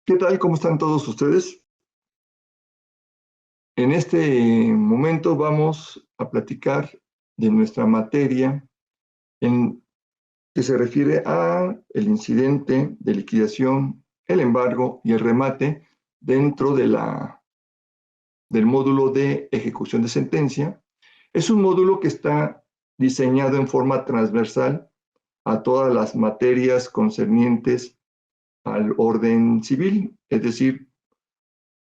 ¿Qué tal? ¿Cómo están todos ustedes? En este momento vamos a platicar de nuestra materia que se refiere a el incidente de liquidación, el embargo y el remate dentro del módulo de ejecución de sentencia. Es un módulo que está diseñado en forma transversal a todas las materias concernientes al orden civil, es decir,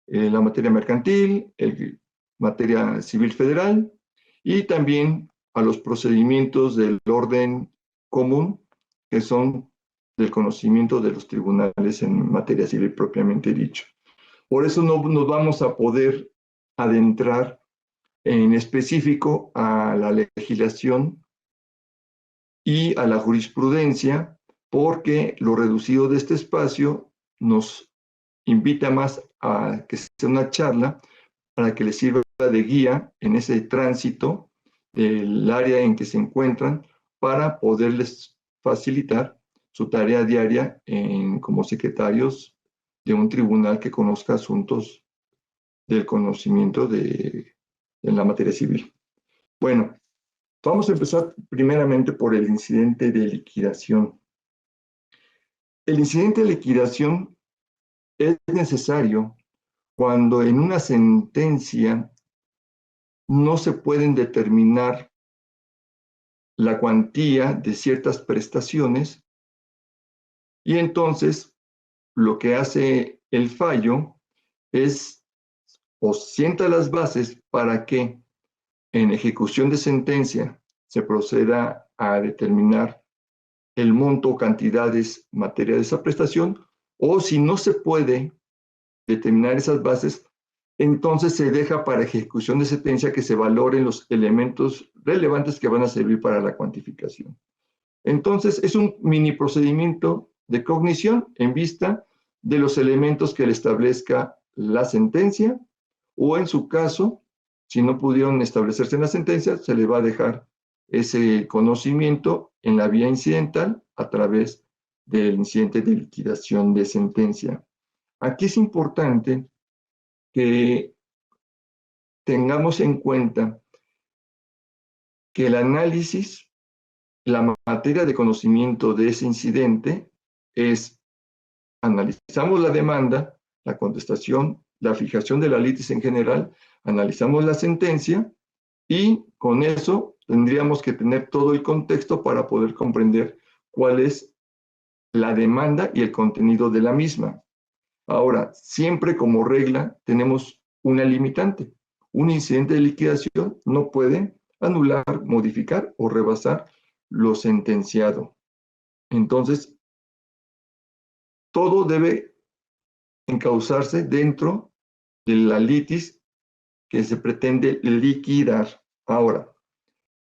la materia mercantil, materia civil federal y también a los procedimientos del orden común, que son del conocimiento de los tribunales en materia civil propiamente dicho. Por eso no nos vamos a poder adentrar en específico a la legislación y a la jurisprudencia, porque lo reducido de este espacio nos invita más a que sea una charla para que les sirva de guía en ese tránsito del área en que se encuentran para poderles facilitar su tarea diaria como secretarios de un tribunal que conozca asuntos del conocimiento de la materia civil. Bueno, vamos a empezar primeramente por el incidente de liquidación. El incidente de liquidación es necesario cuando en una sentencia no se pueden determinar la cuantía de ciertas prestaciones y entonces lo que hace el fallo es o sienta las bases para que en ejecución de sentencia se proceda a determinar el monto o cantidades en materia de esa prestación, o si no se puede determinar esas bases, entonces se deja para ejecución de sentencia que se valoren los elementos relevantes que van a servir para la cuantificación. Entonces, es un mini procedimiento de cognición en vista de los elementos que le establezca la sentencia, o en su caso, si no pudieron establecerse en la sentencia, se le va a dejar ese conocimiento en la vía incidental a través del incidente de liquidación de sentencia. Aquí es importante que tengamos en cuenta que el análisis, la materia de conocimiento de ese incidente es: analizamos la demanda, la contestación, la fijación de la litis en general, analizamos la sentencia y con eso tendríamos que tener todo el contexto para poder comprender cuál es la demanda y el contenido de la misma. Ahora, siempre como regla tenemos una limitante. Un incidente de liquidación no puede anular, modificar o rebasar lo sentenciado. Entonces, todo debe encauzarse dentro de la litis que se pretende liquidar. Ahora,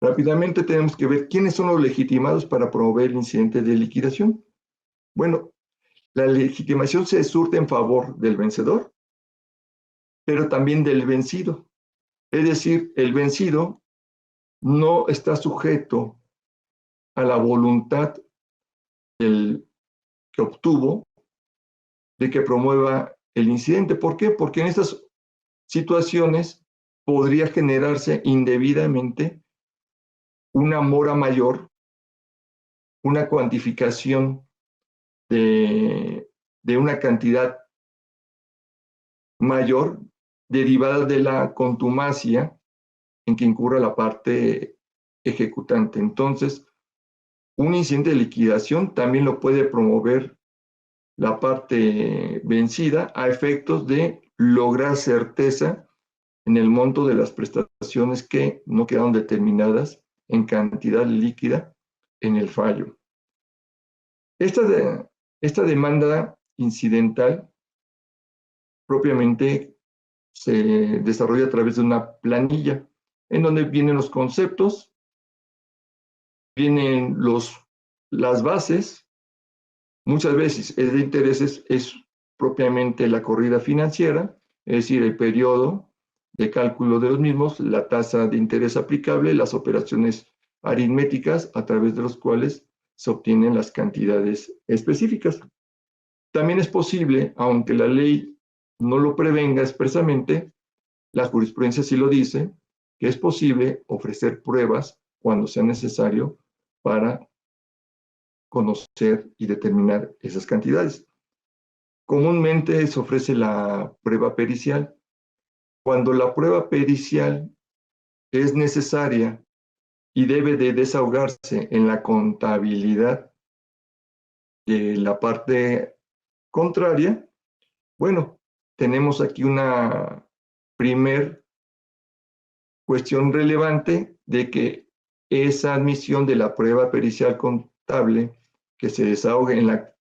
rápidamente tenemos que ver quiénes son los legitimados para promover el incidente de liquidación. Bueno, la legitimación se surte en favor del vencedor, pero también del vencido. Es decir, el vencido no está sujeto a la voluntad del que obtuvo de que promueva el incidente. ¿Por qué? Porque en estas situaciones podría generarse indebidamente una mora mayor, una cuantificación de una cantidad mayor derivada de la contumacia en que incurra la parte ejecutante. Entonces, un incidente de liquidación también lo puede promover la parte vencida a efectos de lograr certeza en el monto de las prestaciones que no quedaron determinadas en cantidad líquida en el fallo. Esta demanda incidental propiamente se desarrolla a través de una planilla en donde vienen los conceptos, vienen las bases. Muchas veces el de intereses es propiamente la corrida financiera, es decir, el periodo de cálculo de los mismos, la tasa de interés aplicable, las operaciones aritméticas a través de los cuales se obtienen las cantidades específicas. También es posible, aunque la ley no lo prevenga expresamente, la jurisprudencia sí lo dice, que es posible ofrecer pruebas cuando sea necesario para conocer y determinar esas cantidades. Comúnmente se ofrece la prueba pericial. Cuando la prueba pericial es necesaria y debe de desahogarse en la contabilidad de la parte contraria, bueno, tenemos aquí una primer cuestión relevante de que esa admisión de la prueba pericial contable que se desahogue en la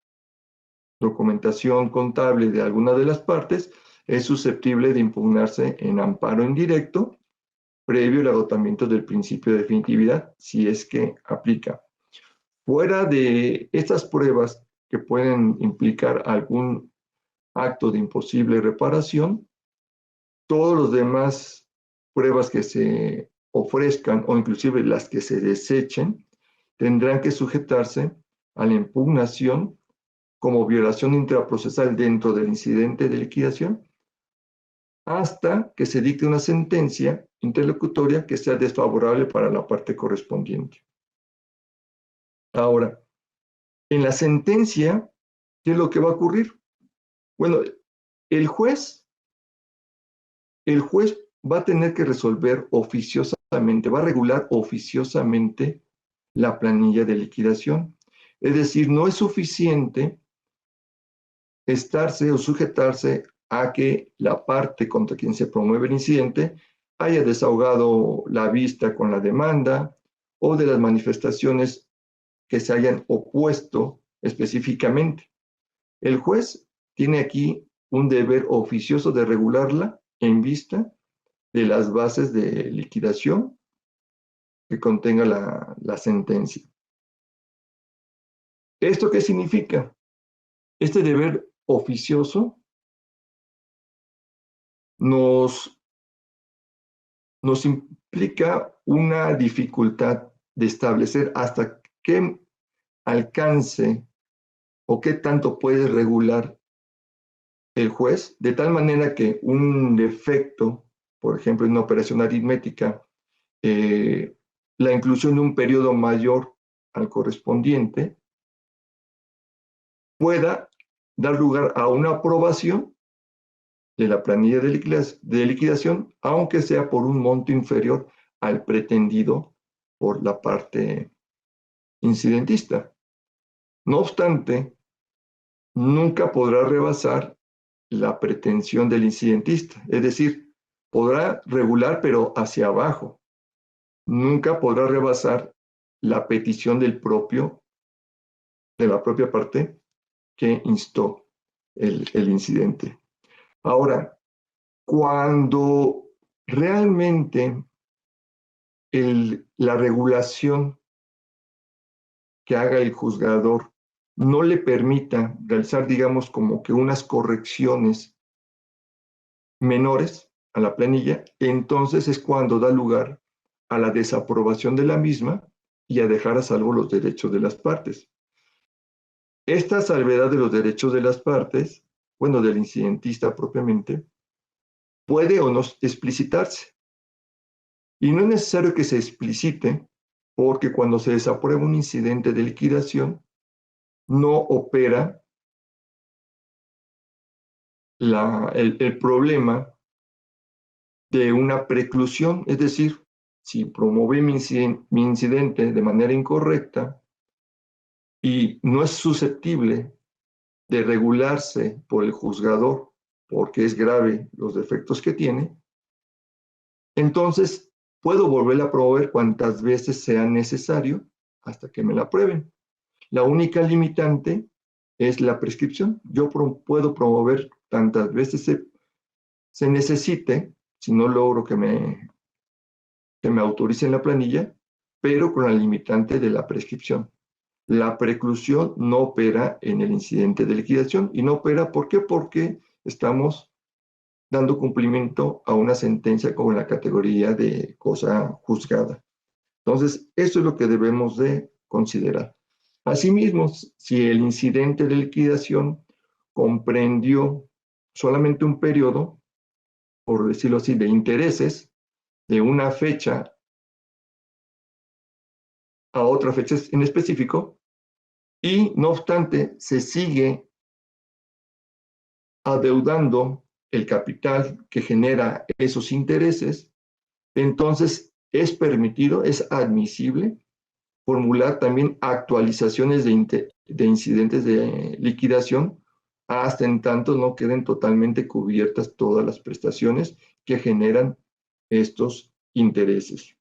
documentación contable de alguna de las partes es susceptible de impugnarse en amparo indirecto previo al agotamiento del principio de definitividad, si es que aplica. Fuera de estas pruebas que pueden implicar algún acto de imposible reparación, todos los demás pruebas que se ofrezcan o inclusive las que se desechen tendrán que sujetarse a la impugnación como violación intraprocesal dentro del incidente de liquidación hasta que se dicte una sentencia interlocutoria que sea desfavorable para la parte correspondiente. Ahora, en la sentencia, ¿qué es lo que va a ocurrir? Bueno, el juez va a tener que resolver oficiosamente, va a regular oficiosamente la planilla de liquidación. Es decir, no es suficiente estarse o sujetarse a que la parte contra quien se promueve el incidente haya desahogado la vista con la demanda o de las manifestaciones que se hayan opuesto específicamente. El juez tiene aquí un deber oficioso de regularla en vista de las bases de liquidación que contenga la sentencia. ¿Esto qué significa? Este deber oficioso nos implica una dificultad de establecer hasta qué alcance o qué tanto puede regular el juez, de tal manera que un defecto, por ejemplo, en una operación aritmética, la inclusión de un periodo mayor al correspondiente, pueda dar lugar a una aprobación de la planilla de liquidación, aunque sea por un monto inferior al pretendido por la parte incidentista. No obstante, nunca podrá rebasar la pretensión del incidentista, es decir, podrá regular pero hacia abajo. Nunca podrá rebasar la petición de la propia parte que instó el incidente. Ahora, cuando realmente la regulación que haga el juzgador no le permita realizar, digamos, como que unas correcciones menores a la planilla, entonces es cuando da lugar a la desaprobación de la misma y a dejar a salvo los derechos de las partes. Esta salvedad de los derechos de las partes, bueno, del incidentista propiamente, puede o no explicitarse. Y no es necesario que se explicite porque cuando se desaprueba un incidente de liquidación, no opera el problema de una preclusión, es decir, si promoví mi incidente de manera incorrecta y no es susceptible de regularse por el juzgador porque es grave los defectos que tiene, entonces puedo volver a promover cuantas veces sea necesario hasta que me la aprueben. La única limitante es la prescripción. Yo puedo promover tantas veces se necesite, si no logro que me autoricen la planilla, pero con la limitante de la prescripción. La preclusión no opera en el incidente de liquidación y no opera, ¿por qué? Porque estamos dando cumplimiento a una sentencia con la categoría de cosa juzgada. Entonces, eso es lo que debemos de considerar. Asimismo, si el incidente de liquidación comprendió solamente un periodo, por decirlo así, de intereses de una fecha a otra fecha en específico, y no obstante se sigue adeudando el capital que genera esos intereses, entonces es permitido, es admisible formular también actualizaciones de incidentes de liquidación hasta en tanto no queden totalmente cubiertas todas las prestaciones que generan estos intereses.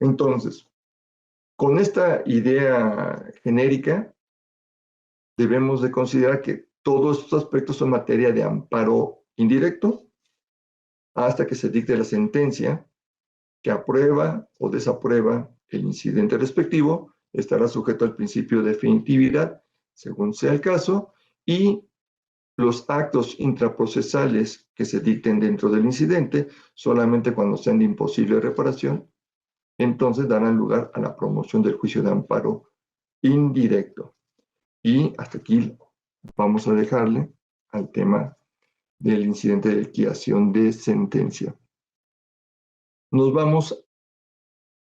Entonces, con esta idea genérica, debemos de considerar que todos estos aspectos son materia de amparo indirecto hasta que se dicte la sentencia que aprueba o desaprueba el incidente respectivo, estará sujeto al principio de definitividad, según sea el caso, y los actos intraprocesales que se dicten dentro del incidente, solamente cuando sean de imposible reparación, entonces darán lugar a la promoción del juicio de amparo indirecto. Y hasta aquí vamos a dejarle al tema del incidente de liquidación de sentencia. Nos vamos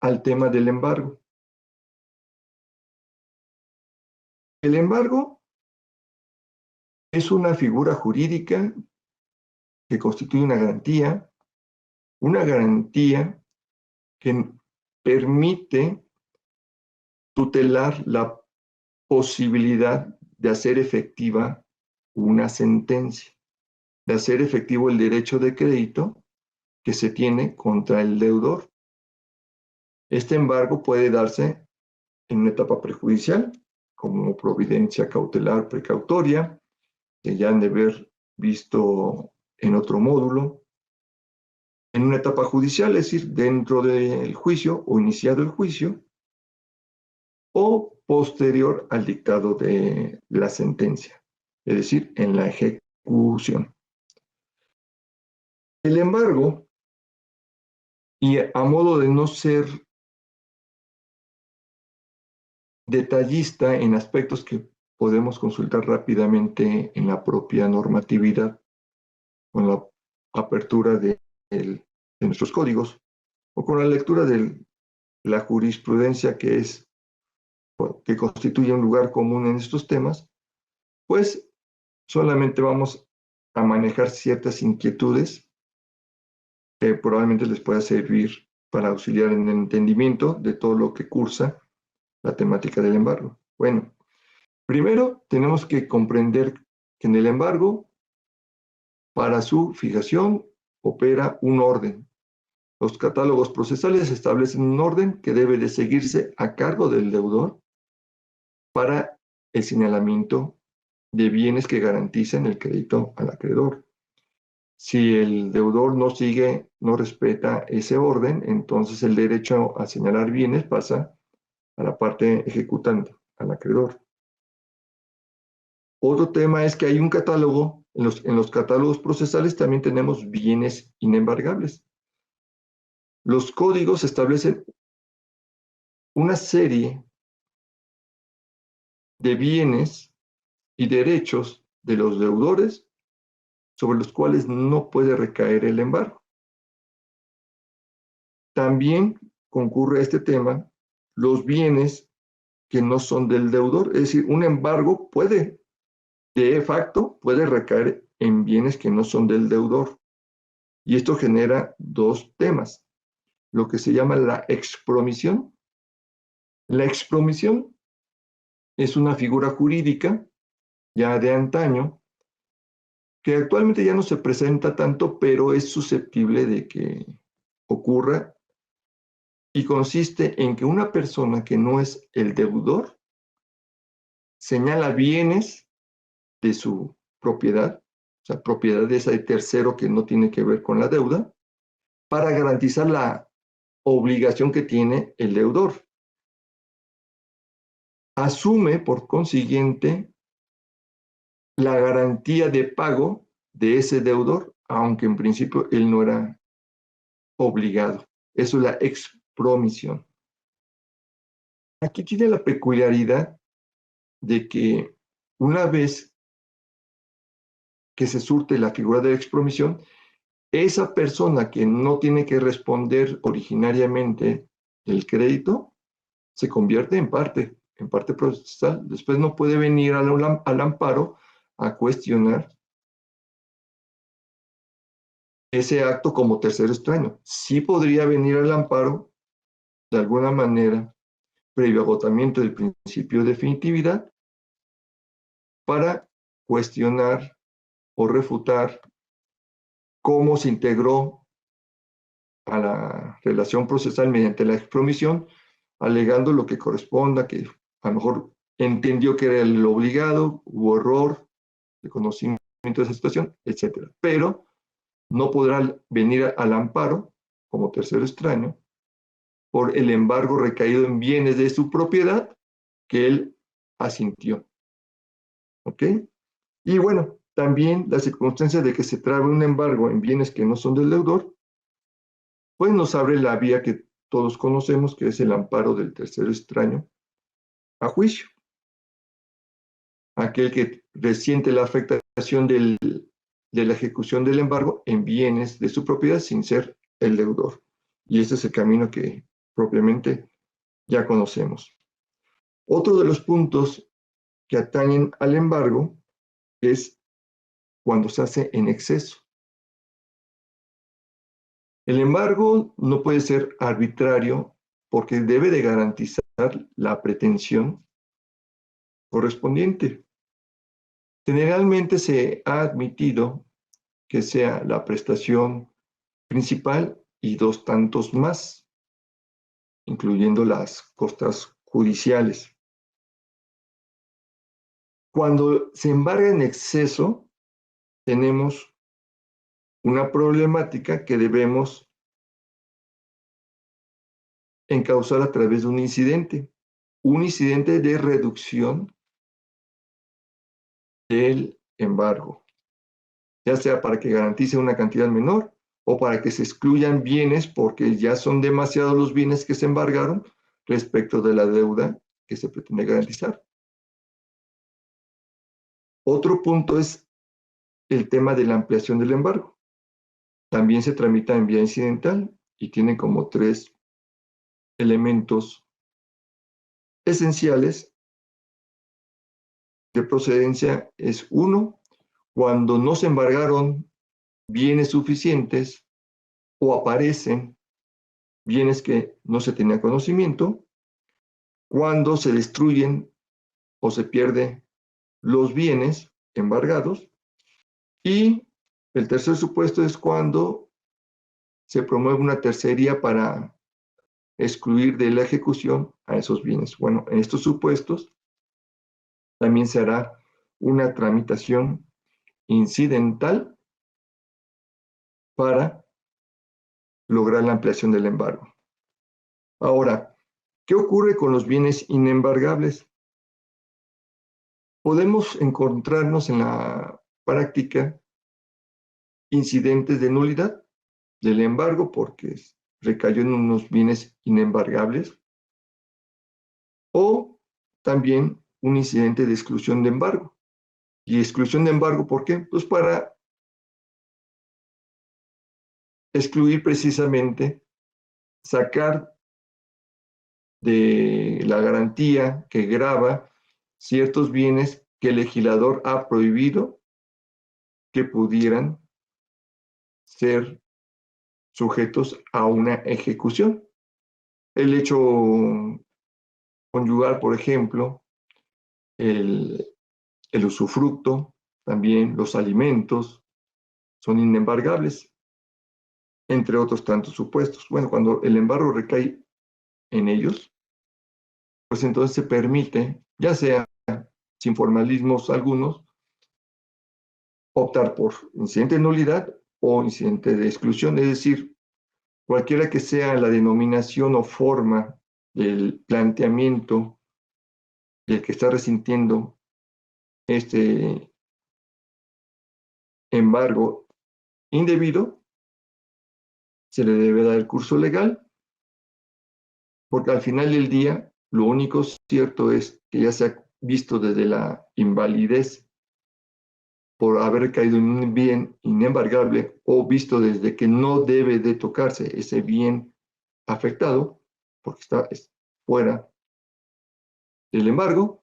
al tema del embargo. El embargo es una figura jurídica que constituye una garantía que permite tutelar la posibilidad de hacer efectiva una sentencia, de hacer efectivo el derecho de crédito que se tiene contra el deudor. Este embargo puede darse en una etapa prejudicial, como providencia cautelar precautoria, que ya han de haber visto en otro módulo, en una etapa judicial, es decir, dentro del juicio o iniciado el juicio, o posterior al dictado de la sentencia, es decir, en la ejecución. El embargo, y a modo de no ser detallista en aspectos que podemos consultar rápidamente en la propia normatividad, con la apertura de nuestros códigos, o con la lectura de la jurisprudencia que constituye un lugar común en estos temas, pues solamente vamos a manejar ciertas inquietudes que probablemente les pueda servir para auxiliar en el entendimiento de todo lo que cursa la temática del embargo. Bueno, primero tenemos que comprender que en el embargo, para su fijación, opera un orden. Los catálogos procesales establecen un orden que debe de seguirse a cargo del deudor para el señalamiento de bienes que garanticen el crédito al acreedor. Si el deudor no sigue, no respeta ese orden, entonces el derecho a señalar bienes pasa a la parte ejecutante, al acreedor. Otro tema es que hay un catálogo, en los catálogos procesales también tenemos bienes inembargables. Los códigos establecen una serie de bienes y derechos de los deudores sobre los cuales no puede recaer el embargo. También concurre a este tema los bienes que no son del deudor, es decir, un embargo puede, de facto, puede recaer en bienes que no son del deudor. Y esto genera dos temas, lo que se llama la expromisión. La expromisión es una figura jurídica ya de antaño, que actualmente ya no se presenta tanto, pero es susceptible de que ocurra, y consiste en que una persona que no es el deudor señala bienes de su propiedad, o sea, propiedad de ese tercero que no tiene que ver con la deuda, para garantizar la obligación que tiene el deudor. Asume, por consiguiente, la garantía de pago de ese deudor, aunque en principio él no era obligado. Eso es la expromisión. Aquí tiene la peculiaridad de que una vez que se surte la figura de la expromisión, esa persona que no tiene que responder originariamente el crédito, se convierte en parte procesal. Después no puede venir al amparo a cuestionar ese acto como tercero extraño. Sí podría venir al amparo, de alguna manera, previo agotamiento del principio de definitividad, para cuestionar o refutar cómo se integró a la relación procesal mediante la expromisión, alegando lo que corresponda, que a lo mejor entendió que era el obligado, hubo error de conocimiento de esa situación, etcétera. Pero no podrá venir al amparo como tercero extraño por el embargo recaído en bienes de su propiedad que él asintió. ¿Ok? Y bueno, también la circunstancia de que se trabe un embargo en bienes que no son del deudor, pues nos abre la vía que todos conocemos, que es el amparo del tercero extraño a juicio. Aquel que resiente la afectación de la ejecución del embargo en bienes de su propiedad sin ser el deudor. Y ese es el camino que propiamente ya conocemos. Otro de los puntos que atañen al embargo es cuando se hace en exceso. El embargo no puede ser arbitrario porque debe de garantizar la pretensión correspondiente. Generalmente se ha admitido que sea la prestación principal y dos tantos más, incluyendo las costas judiciales. Cuando se embarga en exceso, tenemos una problemática que debemos encauzar a través de un incidente de reducción del embargo, ya sea para que garantice una cantidad menor o para que se excluyan bienes porque ya son demasiados los bienes que se embargaron respecto de la deuda que se pretende garantizar. Otro punto es el tema de la ampliación del embargo. También se tramita en vía incidental y tiene como tres elementos esenciales de procedencia. Es uno, cuando no se embargaron bienes suficientes o aparecen bienes que no se tenía conocimiento, cuando se destruyen o se pierden los bienes embargados, y el tercer supuesto es cuando se promueve una tercería para excluir de la ejecución a esos bienes. Bueno, en estos supuestos también se hará una tramitación incidental para lograr la ampliación del embargo. Ahora, ¿qué ocurre con los bienes inembargables? Podemos encontrarnos en la práctica incidentes de nulidad del embargo porque recayó en unos bienes inembargables, o también un incidente de exclusión de embargo. ¿Y exclusión de embargo por qué? Pues para excluir precisamente, sacar de la garantía que grava ciertos bienes que el legislador ha prohibido que pudieran ser sujetos a una ejecución. El hecho conyugal, por ejemplo, el, el usufructo, también los alimentos, son inembargables, entre otros tantos supuestos. Bueno, cuando el embargo recae en ellos, pues entonces se permite, ya sea sin formalismos algunos, optar por incidente de nulidad o incidente de exclusión, es decir, cualquiera que sea la denominación o forma del planteamiento del que está resintiendo este embargo indebido, se le debe dar el curso legal, porque al final del día lo único cierto es que ya se ha visto desde la invalidez por haber caído en un bien inembargable o visto desde que no debe de tocarse ese bien afectado, porque está fuera del embargo,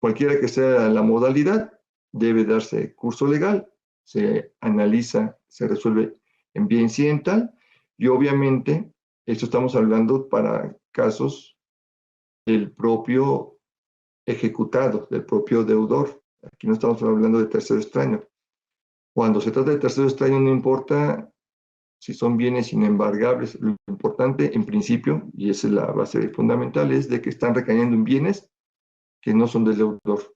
cualquiera que sea la modalidad, debe darse curso legal, se analiza, se resuelve en vía incidental y obviamente esto estamos hablando para casos del propio ejecutado, del propio deudor. Aquí no estamos hablando de tercero extraño. Cuando se trata de tercero extraño no importa si son bienes inembargables, lo importante en principio, y esa es la base fundamental, es de que están recayendo en bienes que no son del deudor.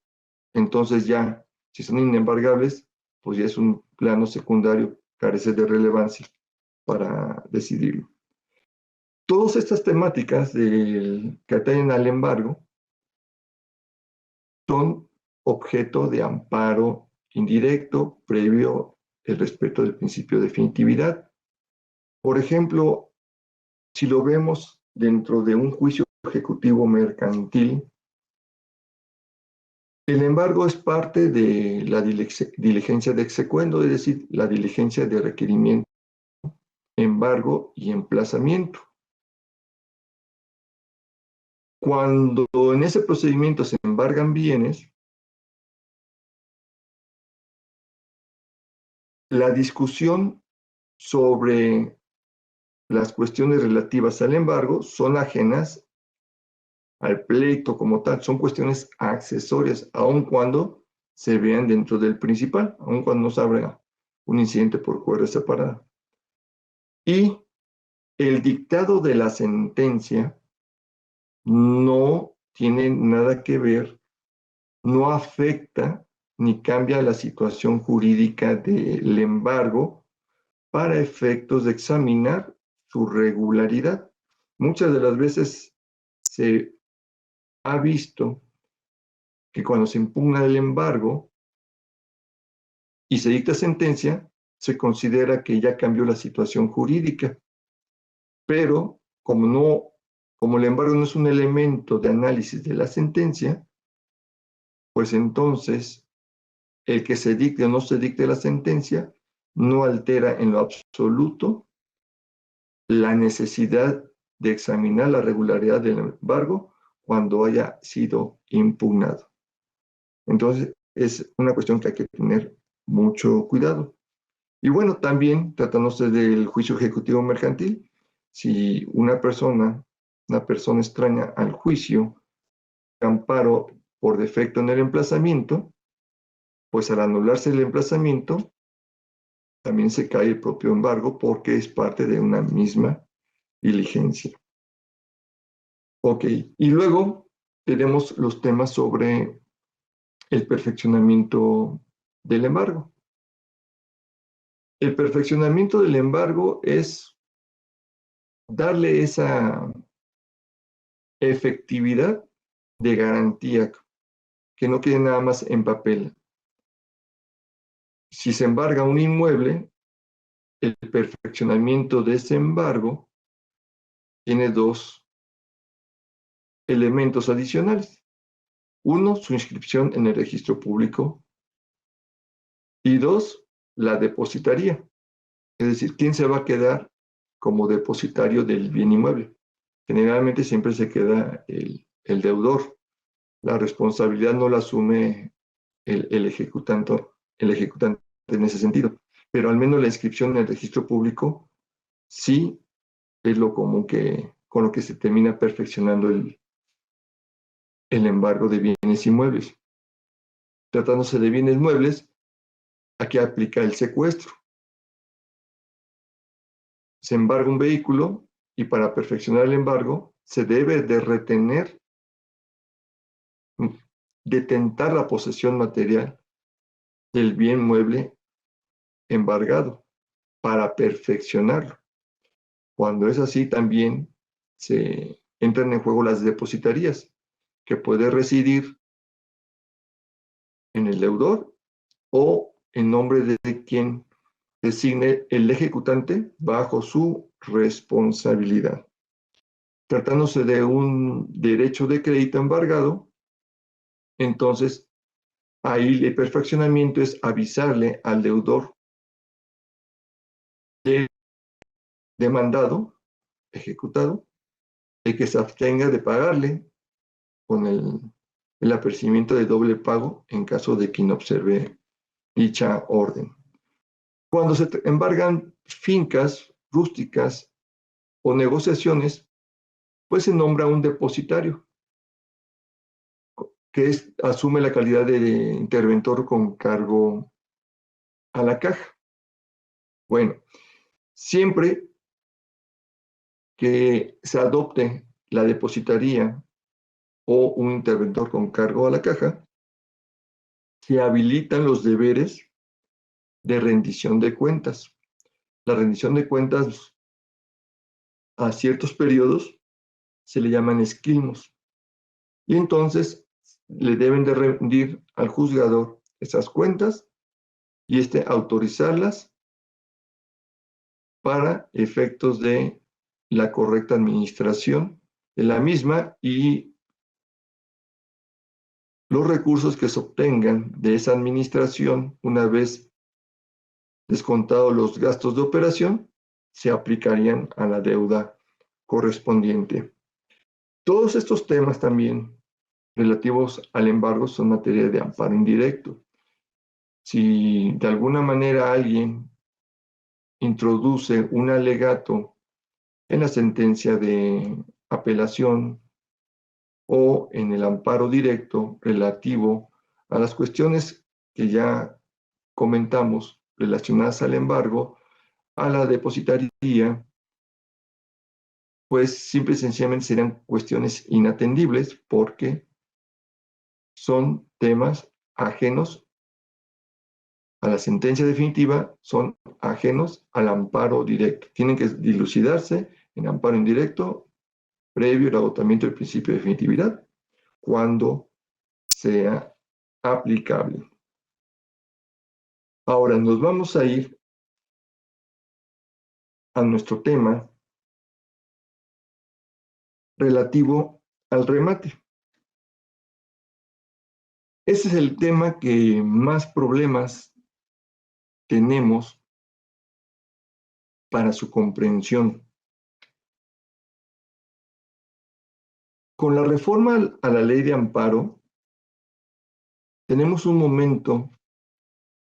Entonces ya, si son inembargables, pues ya es un plano secundario, carece de relevancia para decidirlo. Todas estas temáticas que atañen al embargo son objeto de amparo indirecto previo el respeto del principio de definitividad. Por ejemplo, si lo vemos dentro de un juicio ejecutivo mercantil, el embargo es parte de la diligencia de execuendo, es decir, la diligencia de requerimiento, embargo y emplazamiento. Cuando en ese procedimiento se embargan bienes, la discusión sobre las cuestiones relativas al embargo son ajenas al pleito como tal, son cuestiones accesorias, aun cuando se vean dentro del principal, aun cuando no se abra un incidente por cuerda separada. Y el dictado de la sentencia no tiene nada que ver, no afecta ni cambia la situación jurídica del embargo para efectos de examinar su regularidad. Muchas de las veces se ha visto que cuando se impugna el embargo y se dicta sentencia, se considera que ya cambió la situación jurídica, pero como el embargo no es un elemento de análisis de la sentencia, pues entonces el que se dicte o no se dicte la sentencia no altera en lo absoluto la necesidad de examinar la regularidad del embargo cuando haya sido impugnado. Entonces, es una cuestión que hay que tener mucho cuidado. Y bueno, también tratándose del juicio ejecutivo mercantil, si una persona extraña al juicio, amparo por defecto en el emplazamiento, pues al anularse el emplazamiento, también se cae el propio embargo porque es parte de una misma diligencia. Ok, y luego tenemos los temas sobre el perfeccionamiento del embargo. El perfeccionamiento del embargo es darle esa efectividad de garantía, que no quede nada más en papel. Si se embarga un inmueble, el perfeccionamiento de ese embargo tiene dos elementos adicionales. Uno, su inscripción en el registro público y dos, la depositaría. Es decir, ¿quién se va a quedar como depositario del bien inmueble? Generalmente siempre se queda el deudor. La responsabilidad no la asume el ejecutante en ese sentido. Pero al menos la inscripción en el registro público sí es lo común con lo que se termina perfeccionando el embargo de bienes inmuebles. Tratándose de bienes muebles, aquí aplica el secuestro. Se embarga un vehículo y para perfeccionar el embargo se debe de retener, detentar la posesión material del bien mueble embargado para perfeccionarlo. Cuando es así, también se entran en juego las depositarías, que puede residir en el deudor o en nombre de quien designe el ejecutante bajo su responsabilidad. Tratándose de un derecho de crédito embargado, entonces Ahí el perfeccionamiento es avisarle al deudor demandado, ejecutado, de que se abstenga de pagarle con el apercibimiento de doble pago en caso de que no observe dicha orden. Cuando se embargan fincas rústicas o negociaciones, pues se nombra un depositario que asume la calidad de interventor con cargo a la caja. Bueno, siempre que se adopte la depositaría o un interventor con cargo a la caja, se habilitan los deberes de rendición de cuentas. La rendición de cuentas a ciertos periodos se le llaman esquilmos y entonces le deben de rendir al juzgador esas cuentas y autorizarlas para efectos de la correcta administración de la misma y los recursos que se obtengan de esa administración una vez descontados los gastos de operación se aplicarían a la deuda correspondiente. Todos estos temas también relativos al embargo son materia de amparo indirecto. Si de alguna manera alguien introduce un alegato en la sentencia de apelación o en el amparo directo relativo a las cuestiones que ya comentamos relacionadas al embargo, a la depositaría, pues simple y sencillamente serían cuestiones inatendibles porque son temas ajenos a la sentencia definitiva, son ajenos al amparo directo. Tienen que dilucidarse en amparo indirecto previo al agotamiento del principio de definitividad cuando sea aplicable. Ahora nos vamos a ir a nuestro tema relativo al remate. Ese es el tema que más problemas tenemos para su comprensión. Con la reforma a la ley de amparo, tenemos un momento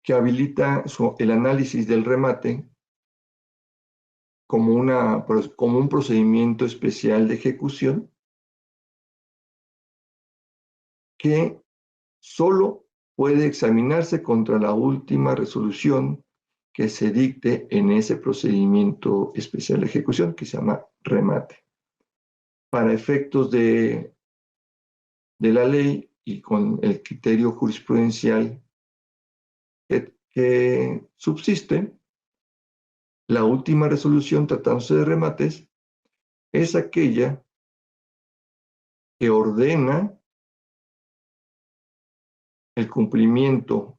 que habilita el análisis del remate como un procedimiento especial de ejecución que solo puede examinarse contra la última resolución que se dicte en ese procedimiento especial de ejecución que se llama remate. Para efectos de la ley y con el criterio jurisprudencial que subsiste, la última resolución tratándose de remates es aquella que ordena el cumplimiento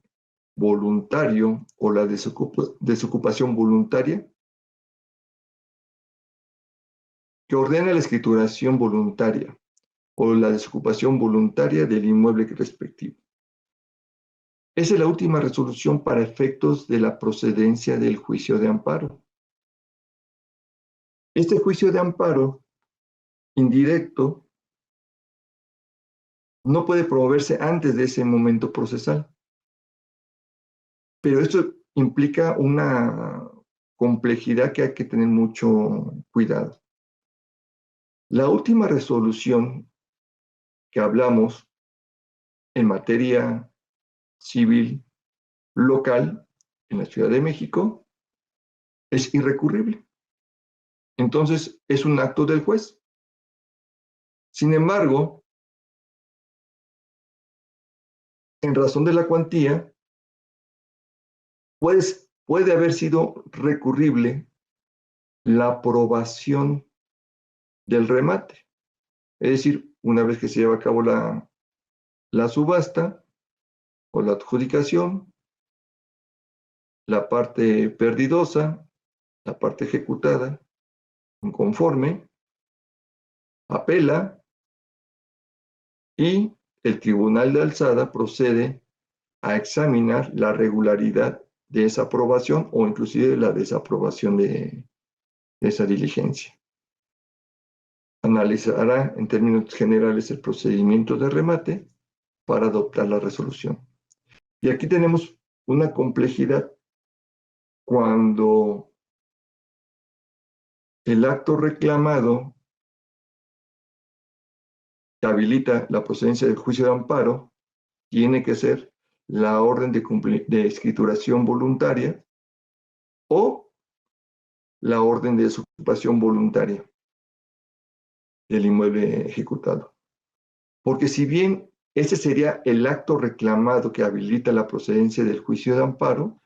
voluntario o la desocupación voluntaria, que ordena la escrituración voluntaria o la desocupación voluntaria del inmueble respectivo. Esa es la última resolución para efectos de la procedencia del juicio de amparo. Este juicio de amparo indirecto no puede promoverse antes de ese momento procesal. Pero esto implica una complejidad que hay que tener mucho cuidado. La última resolución que hablamos en materia civil local en la Ciudad de México es irrecurrible. Entonces, es un acto del juez. Sin embargo, en razón de la cuantía, pues, puede haber sido recurrible la aprobación del remate. Es decir, una vez que se lleva a cabo la subasta o la adjudicación, la parte perdidosa, la parte ejecutada, inconforme, apela y el tribunal de alzada procede a examinar la regularidad de esa aprobación o inclusive la desaprobación de esa diligencia. Analizará en términos generales el procedimiento de remate para adoptar la resolución. Y aquí tenemos una complejidad cuando el acto reclamado que habilita la procedencia del juicio de amparo tiene que ser la orden de escrituración voluntaria o la orden de desocupación voluntaria del inmueble ejecutado. Porque si bien ese sería el acto reclamado que habilita la procedencia del juicio de amparo,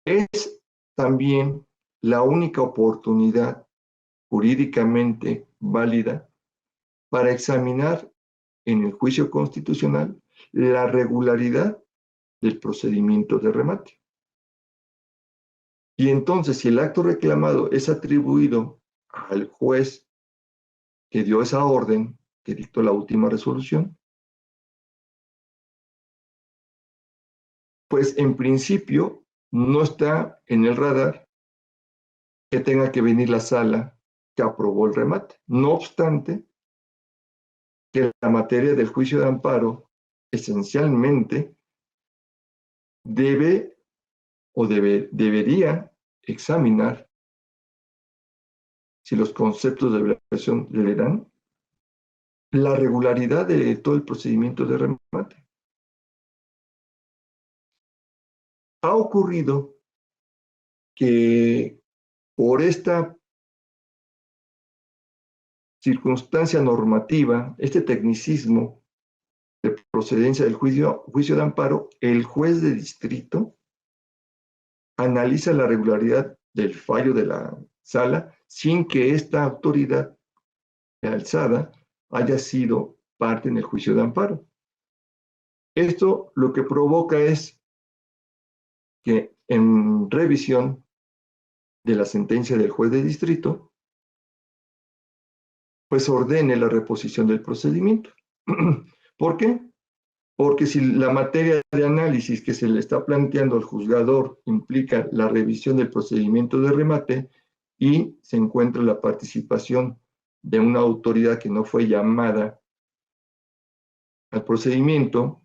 es también la única oportunidad jurídicamente válida para examinar en el juicio constitucional la regularidad del procedimiento de remate. Y entonces, si el acto reclamado es atribuido al juez que dio esa orden, que dictó la última resolución, pues en principio no está en el radar que tenga que venir la sala que aprobó el remate. No obstante, que la materia del juicio de amparo esencialmente debería examinar si los conceptos de evaluación le dan la regularidad de todo el procedimiento de remate. Ha ocurrido que por esta circunstancia normativa, este tecnicismo de procedencia del juicio de amparo, el juez de distrito analiza la regularidad del fallo de la sala sin que esta autoridad alzada haya sido parte en el juicio de amparo. Esto lo que provoca es que en revisión de la sentencia del juez de distrito, pues ordene la reposición del procedimiento. ¿Por qué? Porque si la materia de análisis que se le está planteando al juzgador implica la revisión del procedimiento de remate y se encuentra la participación de una autoridad que no fue llamada al procedimiento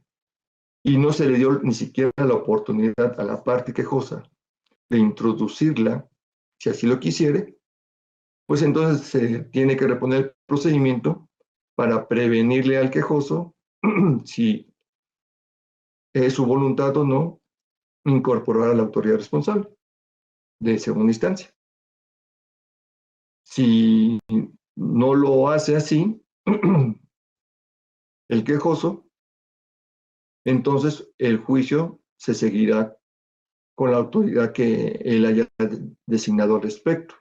y no se le dio ni siquiera la oportunidad a la parte quejosa de introducirla, si así lo quisiere, pues entonces se tiene que reponer el procedimiento para prevenirle al quejoso, si es su voluntad o no, incorporar a la autoridad responsable de segunda instancia. Si no lo hace así, el quejoso, entonces el juicio se seguirá con la autoridad que él haya designado al respecto.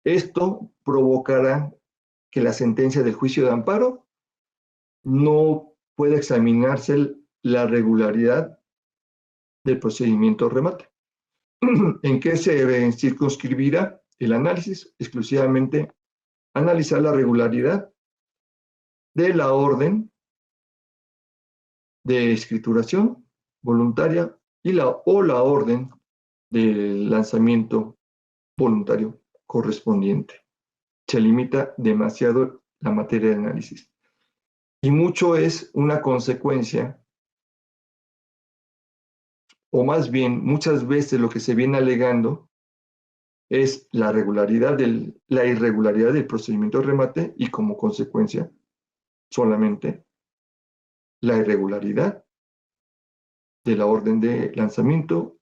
Esto provocará que la sentencia del juicio de amparo no pueda examinarse la regularidad del procedimiento de remate. ¿En qué se circunscribirá el análisis? Exclusivamente analizar la regularidad de la orden de escrituración voluntaria o la orden de lanzamiento voluntario correspondiente. Se limita demasiado la materia de análisis. Y mucho es una consecuencia, o más bien muchas veces lo que se viene alegando es la irregularidad del procedimiento de remate y como consecuencia solamente la irregularidad de la orden de lanzamiento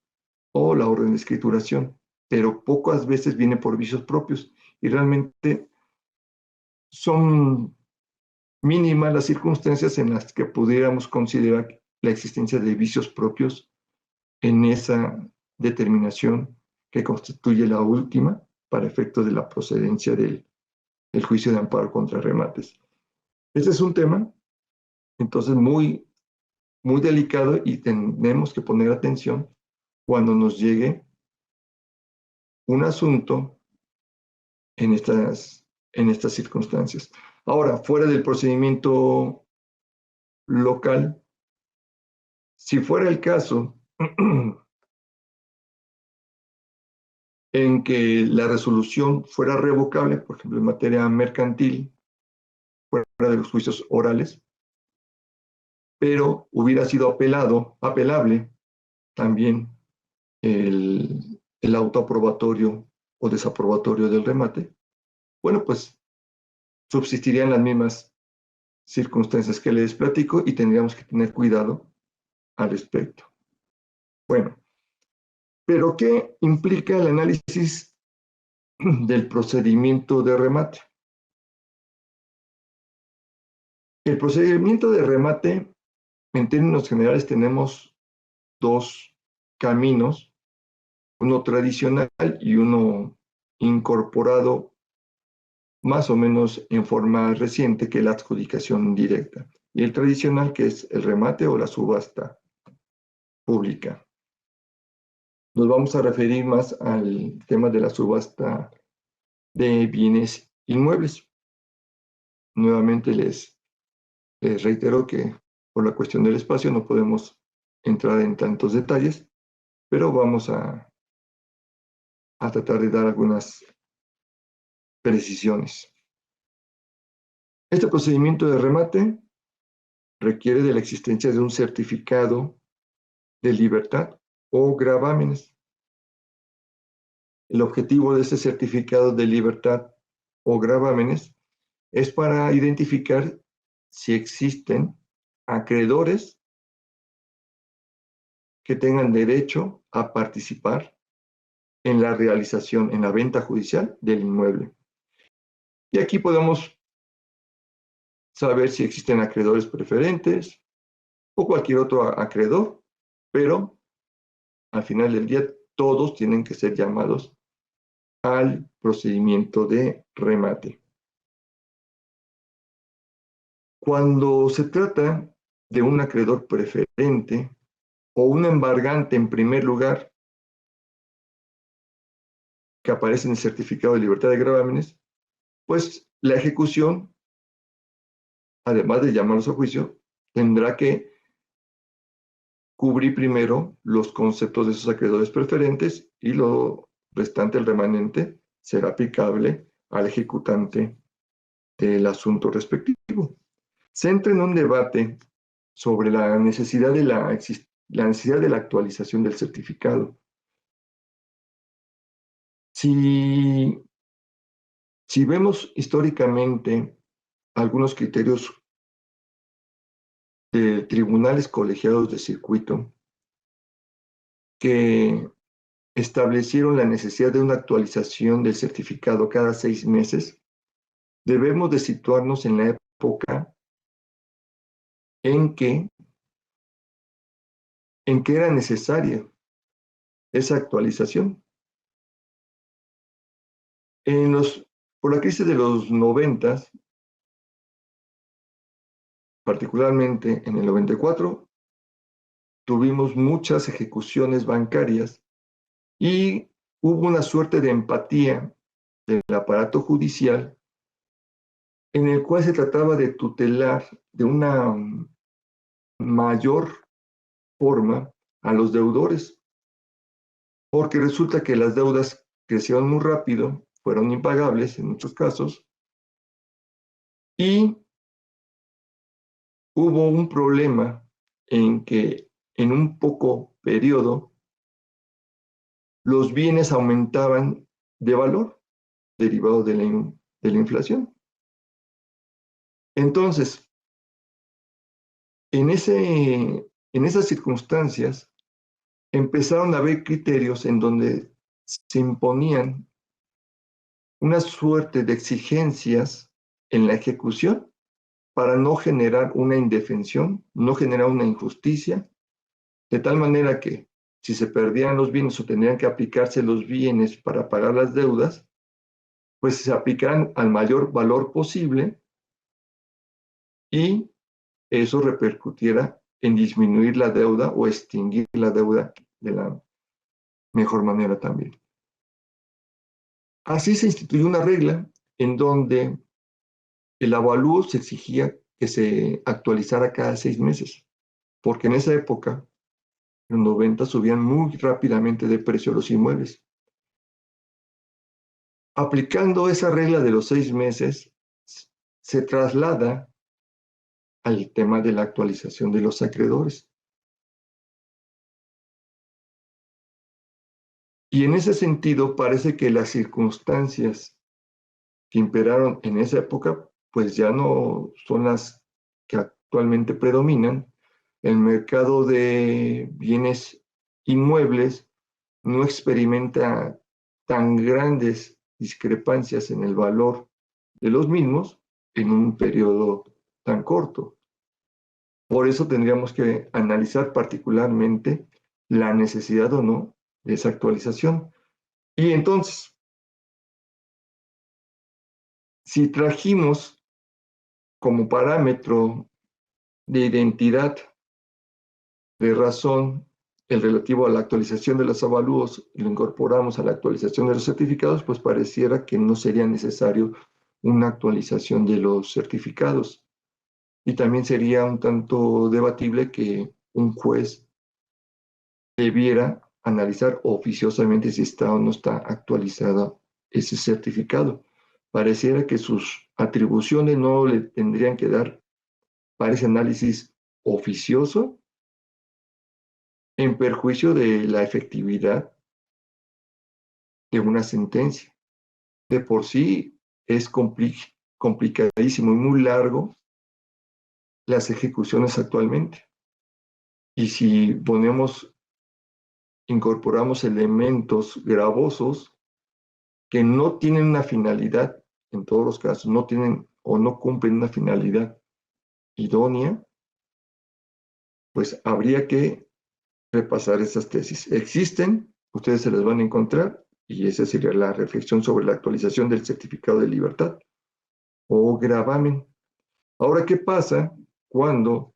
o la orden de escrituración, pero pocas veces viene por vicios propios y realmente son mínimas las circunstancias en las que pudiéramos considerar la existencia de vicios propios en esa determinación que constituye la última para efectos de la procedencia del juicio de amparo contra remates. Este es un tema, entonces, muy, muy delicado y tenemos que poner atención cuando nos llegue un asunto en estas circunstancias. Ahora, fuera del procedimiento local, Si fuera el caso en que la resolución fuera revocable, por ejemplo, en materia mercantil, fuera de los juicios orales, pero hubiera sido apelable también el autoaprobatorio o desaprobatorio del remate, bueno, pues subsistirían las mismas circunstancias que les platico y tendríamos que tener cuidado al respecto. Bueno, pero ¿qué implica el análisis del procedimiento de remate? El procedimiento de remate, en términos generales, tenemos dos caminos, uno tradicional y uno incorporado más o menos en forma reciente, que es la adjudicación directa, y el tradicional, que es el remate o la subasta pública. Nos vamos a referir más al tema de la subasta de bienes inmuebles. Nuevamente les reitero que por la cuestión del espacio no podemos entrar en tantos detalles, pero vamos a tratar de dar algunas precisiones. Este procedimiento de remate requiere de la existencia de un certificado de libertad o gravámenes. El objetivo de este certificado de libertad o gravámenes es para identificar si existen acreedores que tengan derecho a participar en la realización, en la venta judicial del inmueble. Y aquí podemos saber si existen acreedores preferentes o cualquier otro acreedor, pero al final del día todos tienen que ser llamados al procedimiento de remate. Cuando se trata de un acreedor preferente o un embargante en primer lugar que aparece en el certificado de libertad de gravámenes, pues la ejecución, además de llamarlos a juicio, tendrá que cubrir primero los conceptos de esos acreedores preferentes y lo restante, el remanente, será aplicable al ejecutante del asunto respectivo. Se entra en un debate sobre la necesidad de la actualización del certificado. Si vemos históricamente algunos criterios de tribunales colegiados de circuito que establecieron la necesidad de una actualización del certificado cada 6 meses, debemos de situarnos en la época en que era necesaria esa actualización. Por la crisis de los 90, particularmente en el 94, tuvimos muchas ejecuciones bancarias y hubo una suerte de empatía del aparato judicial en el cual se trataba de tutelar de una mayor forma a los deudores, porque resulta que las deudas crecieron muy rápido, fueron impagables en muchos casos, y hubo un problema en que en un poco periodo los bienes aumentaban de valor derivado de la inflación. Entonces, en esas circunstancias empezaron a haber criterios en donde se imponían una suerte de exigencias en la ejecución para no generar una indefensión, no generar una injusticia, de tal manera que si se perdían los bienes o tendrían que aplicarse los bienes para pagar las deudas, pues se aplicaran al mayor valor posible y eso repercutiera en disminuir la deuda o extinguir la deuda de la mejor manera también. Así se instituyó una regla en donde el avalúo se exigía que se actualizara cada 6 meses. porque en esa época, en los 90, subían muy rápidamente de precio los inmuebles. Aplicando esa regla de los 6 meses, se traslada al tema de la actualización de los acreedores. Y en ese sentido, parece que las circunstancias que imperaron en esa época, pues ya no son las que actualmente predominan. El mercado de bienes inmuebles no experimenta tan grandes discrepancias en el valor de los mismos en un periodo tan corto. Por eso tendríamos que analizar particularmente la necesidad o no de esa actualización. Y entonces, si trajimos como parámetro de identidad, de razón, el relativo a la actualización de los avalúos y lo incorporamos a la actualización de los certificados, pues pareciera que no sería necesario una actualización de los certificados. Y también sería un tanto debatible que un juez debiera analizar oficiosamente si está o no está actualizado ese certificado. Pareciera que sus atribuciones no le tendrían que dar para ese análisis oficioso en perjuicio de la efectividad de una sentencia. De por sí es complicadísimo y muy largo las ejecuciones actualmente. Y si incorporamos elementos gravosos que no tienen una finalidad, en todos los casos, no tienen o no cumplen una finalidad idónea, pues habría que repasar esas tesis. Existen, ustedes se las van a encontrar, y esa sería la reflexión sobre la actualización del certificado de libertad o gravamen. Ahora, ¿qué pasa cuando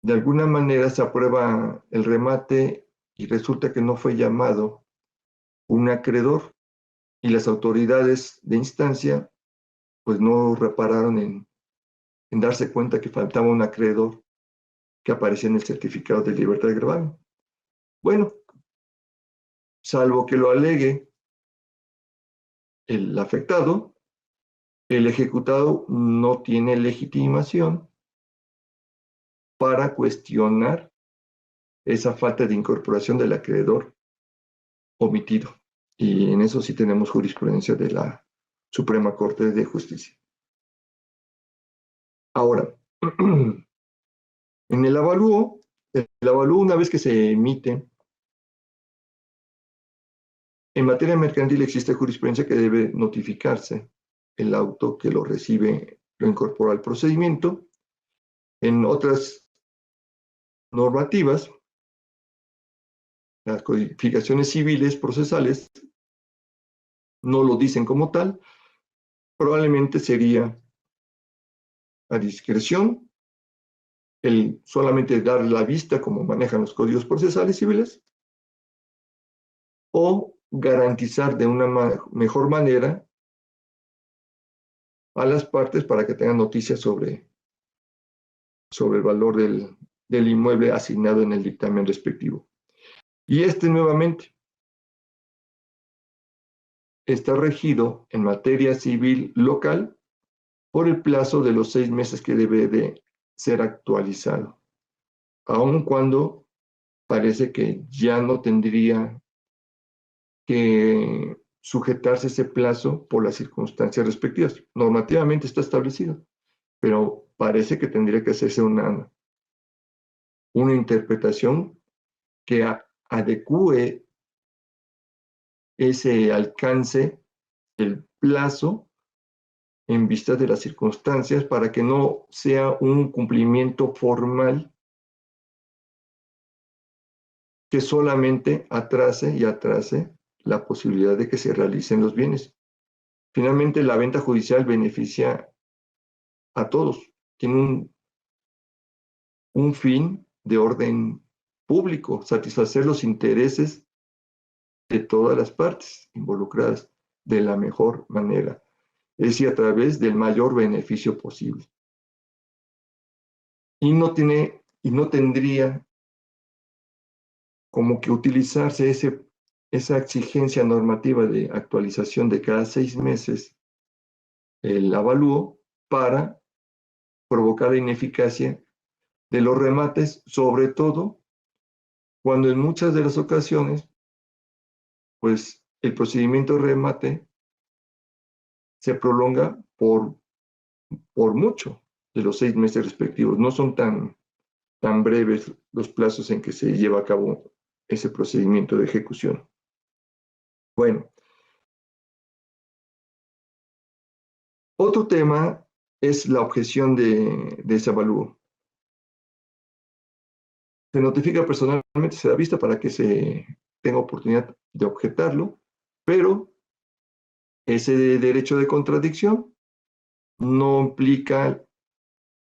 de alguna manera se aprueba el remate y resulta que no fue llamado un acreedor y las autoridades de instancia pues no repararon en darse cuenta que faltaba un acreedor que aparecía en el certificado de libertad de gravamen? Bueno, salvo que lo alegue el afectado, el ejecutado no tiene legitimación para cuestionar esa falta de incorporación del acreedor omitido. Y en eso sí tenemos jurisprudencia de la Suprema Corte de Justicia. Ahora, en el avalúo una vez que se emite, en materia mercantil existe jurisprudencia que debe notificarse el auto que lo recibe, lo incorpora al procedimiento. En otras normativas, las codificaciones civiles procesales no lo dicen como tal, probablemente sería a discreción el solamente dar la vista como manejan los códigos procesales civiles o garantizar de una mejor manera a las partes para que tengan noticias sobre el valor del inmueble asignado en el dictamen respectivo. Y nuevamente está regido en materia civil local por el plazo de los 6 meses que debe de ser actualizado, aun cuando parece que ya no tendría que sujetarse ese plazo por las circunstancias respectivas. Normativamente está establecido, pero parece que tendría que hacerse una interpretación que adecue ese alcance del plazo en vista de las circunstancias para que no sea un cumplimiento formal que solamente atrase y atrase la posibilidad de que se realicen los bienes. Finalmente, la venta judicial beneficia a todos, tiene un fin de orden público, satisfacer los intereses de todas las partes involucradas de la mejor manera, es decir, a través del mayor beneficio posible. y no tendría como que utilizarse esa exigencia normativa de actualización de cada 6 meses el avalúo para provocar la ineficacia de los remates, sobre todo cuando en muchas de las ocasiones, pues el procedimiento de remate se prolonga por mucho de los 6 meses respectivos. No son tan breves los plazos en que se lleva a cabo ese procedimiento de ejecución. Bueno, otro tema es la objeción de ese avalúo. Se notifica personalmente, se da vista para que se tenga oportunidad de objetarlo, pero ese derecho de contradicción no implica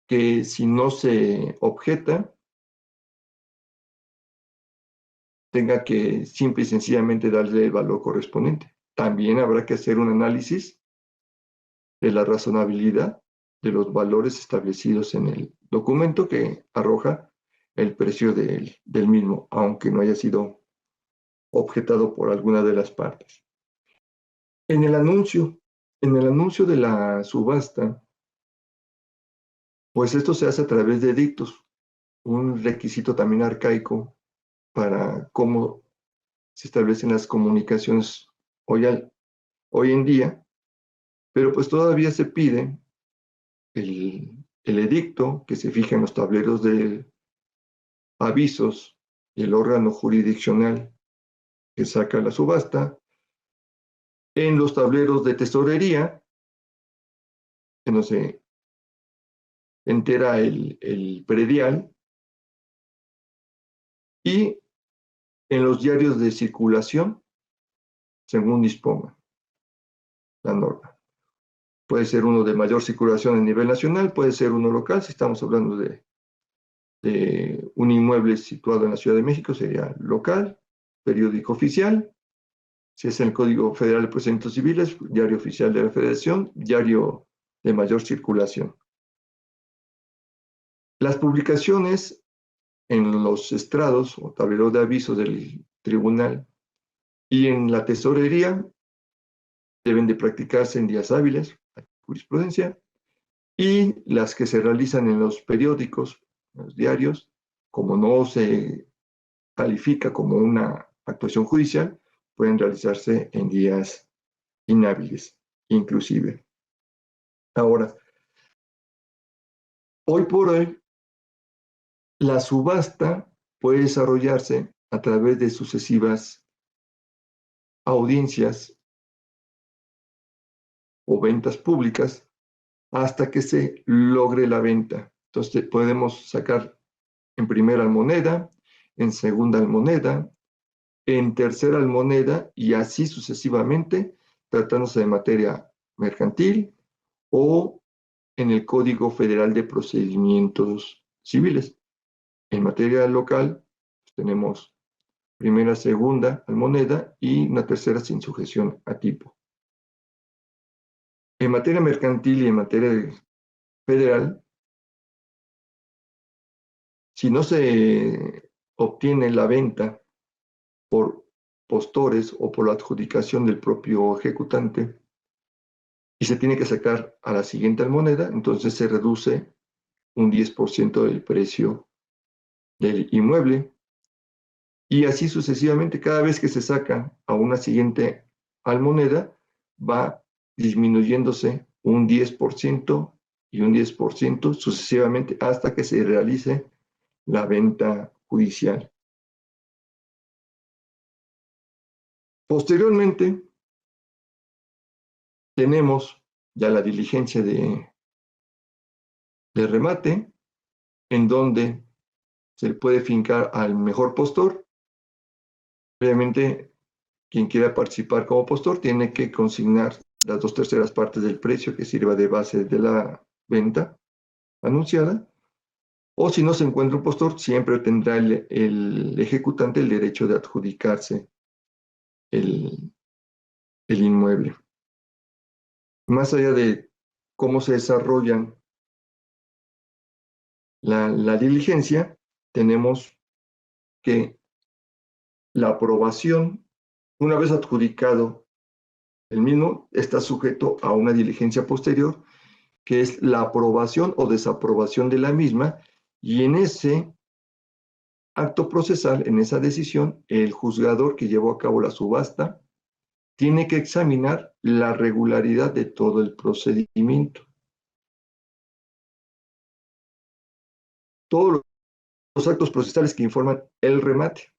que si no se objeta, tenga que simple y sencillamente darle el valor correspondiente. También habrá que hacer un análisis de la razonabilidad de los valores establecidos en el documento que arroja el precio del mismo, aunque no haya sido objetado por alguna de las partes. En el anuncio de la subasta, pues esto se hace a través de edictos, un requisito también arcaico para cómo se establecen las comunicaciones hoy en día, pero pues todavía se pide el edicto que se fija en los tableros de avisos y el órgano jurisdiccional que saca la subasta, en los tableros de tesorería, que no se entera el predial, y en los diarios de circulación, según disponga la norma. Puede ser uno de mayor circulación a nivel nacional, puede ser uno local, si estamos hablando de un inmueble situado en la Ciudad de México, sería local, periódico oficial, si es el Código Federal de Procedimientos Civiles, diario oficial de la Federación, diario de mayor circulación. Las publicaciones en los estrados o tableros de aviso del tribunal y en la tesorería deben de practicarse en días hábiles, jurisprudencia, y las que se realizan en los periódicos, en los diarios, como no se califica como una actuación judicial, pueden realizarse en días inhábiles, inclusive. Ahora, hoy por hoy, la subasta puede desarrollarse a través de sucesivas audiencias o ventas públicas hasta que se logre la venta. Entonces podemos sacar en primera almoneda, en segunda almoneda, en tercera almoneda y así sucesivamente, tratándose de materia mercantil o en el Código Federal de Procedimientos Civiles. En materia local, pues tenemos primera, segunda almoneda y una tercera sin sujeción a tipo. En materia mercantil y en materia federal, si no se obtiene la venta por postores o por la adjudicación del propio ejecutante y se tiene que sacar a la siguiente almoneda, entonces se reduce un 10% del precio del inmueble y así sucesivamente. Cada vez que se saca a una siguiente almoneda, va disminuyéndose un 10% y un 10% sucesivamente hasta que se realice la venta judicial. Posteriormente, tenemos ya la diligencia de remate, en donde se puede fincar al mejor postor. Obviamente, quien quiera participar como postor tiene que consignar las 2/3 partes del precio que sirva de base de la venta anunciada, o si no se encuentra un postor, siempre tendrá el ejecutante el derecho de adjudicarse el, el inmueble. Más allá de cómo se desarrollan la diligencia, tenemos que la aprobación, una vez adjudicado el mismo, está sujeto a una diligencia posterior, que es la aprobación o desaprobación de la misma, y en ese acto procesal, en esa decisión, el juzgador que llevó a cabo la subasta tiene que examinar la regularidad de todo el procedimiento. Todos los actos procesales que informan el remate,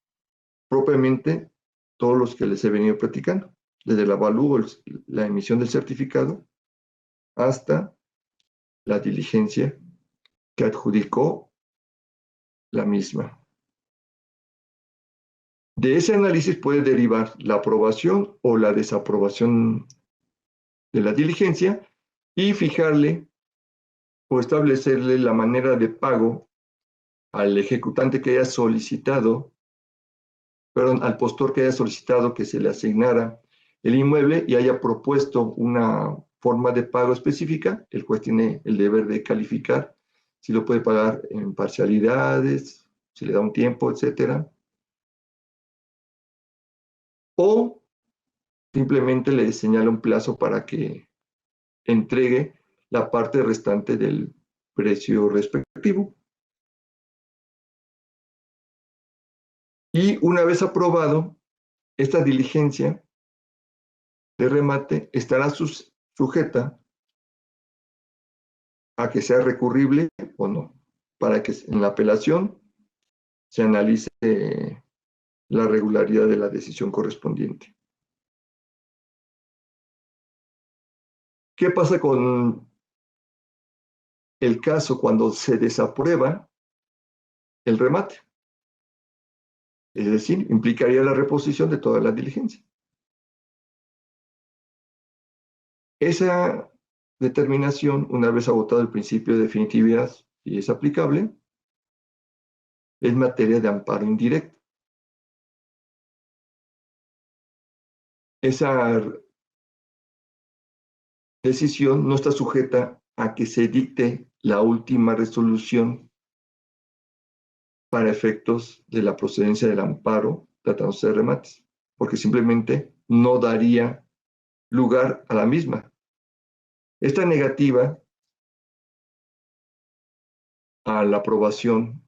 propiamente todos los que les he venido platicando, desde el avalúo, la emisión del certificado, hasta la diligencia que adjudicó la misma. De ese análisis puede derivar la aprobación o la desaprobación de la diligencia y fijarle o establecerle la manera de pago al ejecutante que haya solicitado, perdón, al postor que haya solicitado que se le asignara el inmueble y haya propuesto una forma de pago específica. El juez tiene el deber de calificar si lo puede pagar en parcialidades, si le da un tiempo, etcétera. O simplemente le señala un plazo para que entregue la parte restante del precio respectivo. Y una vez aprobado, esta diligencia de remate estará sujeta a que sea recurrible o no, para que en la apelación se analice la regularidad de la decisión correspondiente. ¿Qué pasa con el caso cuando se desaprueba el remate? Es decir, implicaría la reposición de toda la diligencia. Esa determinación, una vez agotado el principio de definitividad y es aplicable, es materia de amparo indirecto. Esa decisión no está sujeta a que se dicte la última resolución para efectos de la procedencia del amparo tratándose de remates, porque simplemente no daría lugar a la misma. Esta negativa a la aprobación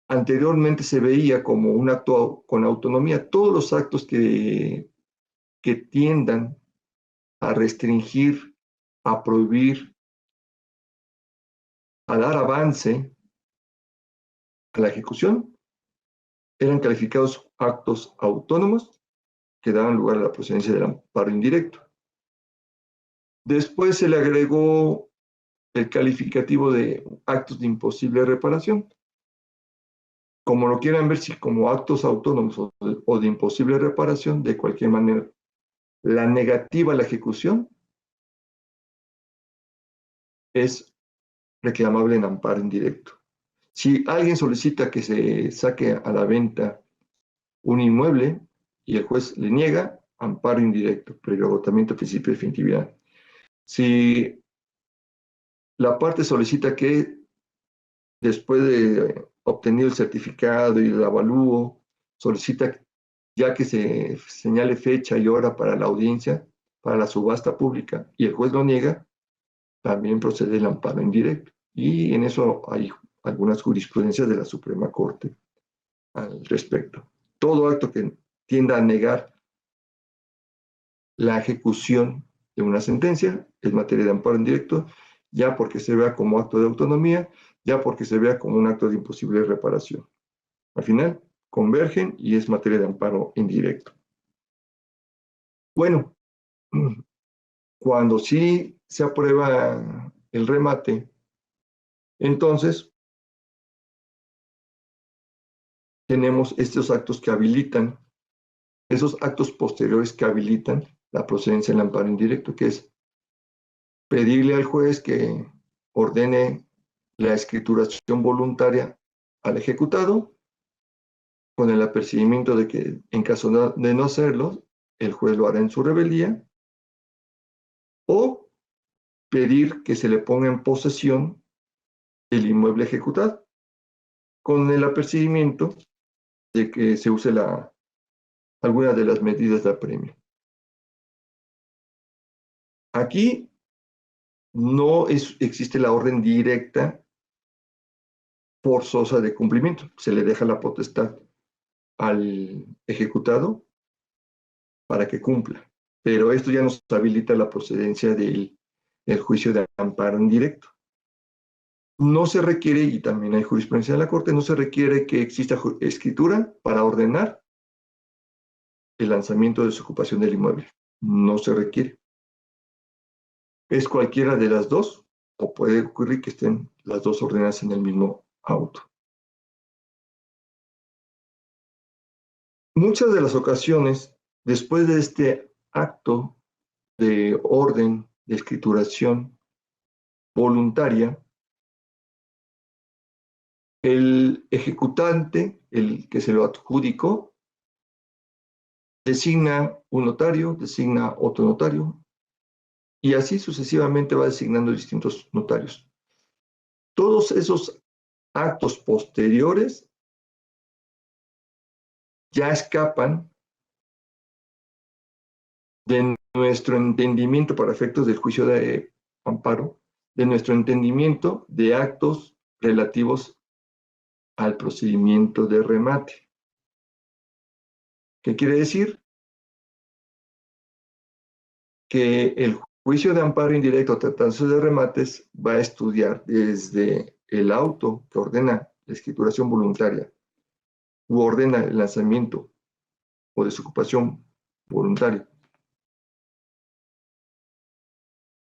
anteriormente se veía como un acto con autonomía. Todos los actos que tiendan a restringir, a prohibir, a dar avance a la ejecución, eran calificados actos autónomos que daban lugar a la procedencia del amparo indirecto. Después se le agregó el calificativo de actos de imposible reparación. Como lo quieran ver, si como actos autónomos o de imposible reparación, de cualquier manera, la negativa a la ejecución es reclamable en amparo indirecto. Si alguien solicita que se saque a la venta un inmueble y el juez le niega, amparo indirecto, previo agotamiento del principio de definitividad. Si la parte solicita que después de obtenido el certificado y el avalúo, solicita ya que se señale fecha y hora para la audiencia, para la subasta pública, y el juez lo niega, también procede el amparo indirecto. Y en eso hay algunas jurisprudencias de la Suprema Corte al respecto. Todo acto que tienda a negar la ejecución de una sentencia es materia de amparo indirecto, ya porque se vea como acto de autonomía, ya porque se vea como un acto de imposible reparación. Al final, convergen y es materia de amparo indirecto. Bueno, cuando sí se aprueba el remate, entonces tenemos estos actos que habilitan, esos actos posteriores que habilitan la procedencia del amparo indirecto, que es pedirle al juez que ordene la escrituración voluntaria al ejecutado, con el apercibimiento de que en caso de no hacerlo, el juez lo hará en su rebeldía, o pedir que se le ponga en posesión el inmueble ejecutado, con el apercibimiento de que se use alguna de las medidas de apremio. Aquí no existe la orden directa forzosa de cumplimiento. Se le deja la potestad al ejecutado para que cumpla. Pero esto ya nos habilita la procedencia del juicio de amparo indirecto. No se requiere, y también hay jurisprudencia de la Corte, no se requiere que exista escritura para ordenar el lanzamiento de desocupación del inmueble. No se requiere. Es cualquiera de las dos, o puede ocurrir que estén las dos ordenadas en el mismo auto. Muchas de las ocasiones, después de este acto de orden de escrituración voluntaria, el ejecutante, el que se lo adjudicó, designa un notario, designa otro notario, y así sucesivamente va designando distintos notarios. Todos esos actos posteriores ya escapan de nuestro entendimiento para efectos del juicio de amparo, de nuestro entendimiento de actos relativos al procedimiento de remate. ¿Qué quiere decir? Que el juicio de amparo indirecto tratándose de remates va a estudiar desde el auto que ordena la escrituración voluntaria u ordena el lanzamiento o desocupación voluntaria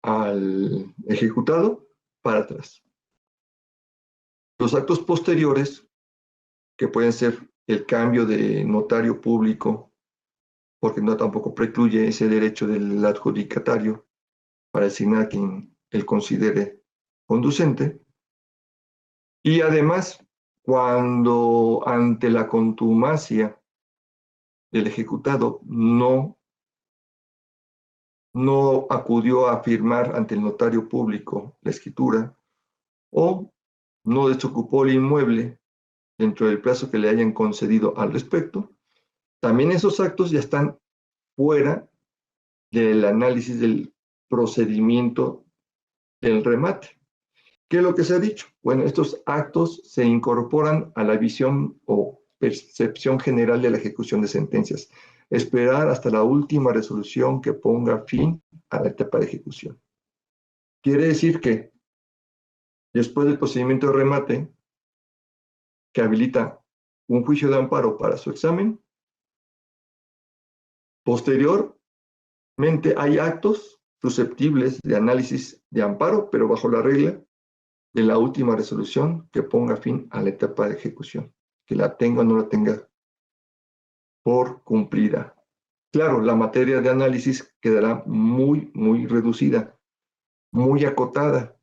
al ejecutado para atrás. Los actos posteriores, que pueden ser el cambio de notario público, porque no tampoco precluye ese derecho del adjudicatario para designar a quien él considere conducente, y además cuando ante la contumacia del ejecutado no acudió a firmar ante el notario público la escritura o no desocupó el inmueble dentro del plazo que le hayan concedido al respecto, también esos actos ya están fuera del análisis del procedimiento del remate. ¿Qué es lo que se ha dicho? Bueno, estos actos se incorporan a la visión o percepción general de la ejecución de sentencias. Esperar hasta la última resolución que ponga fin a la etapa de ejecución. Quiere decir que después del procedimiento de remate, que habilita un juicio de amparo para su examen, posteriormente hay actos susceptibles de análisis de amparo, pero bajo la regla de la última resolución que ponga fin a la etapa de ejecución, que la tenga o no la tenga por cumplida. Claro, la materia de análisis quedará muy, muy reducida, muy acotada.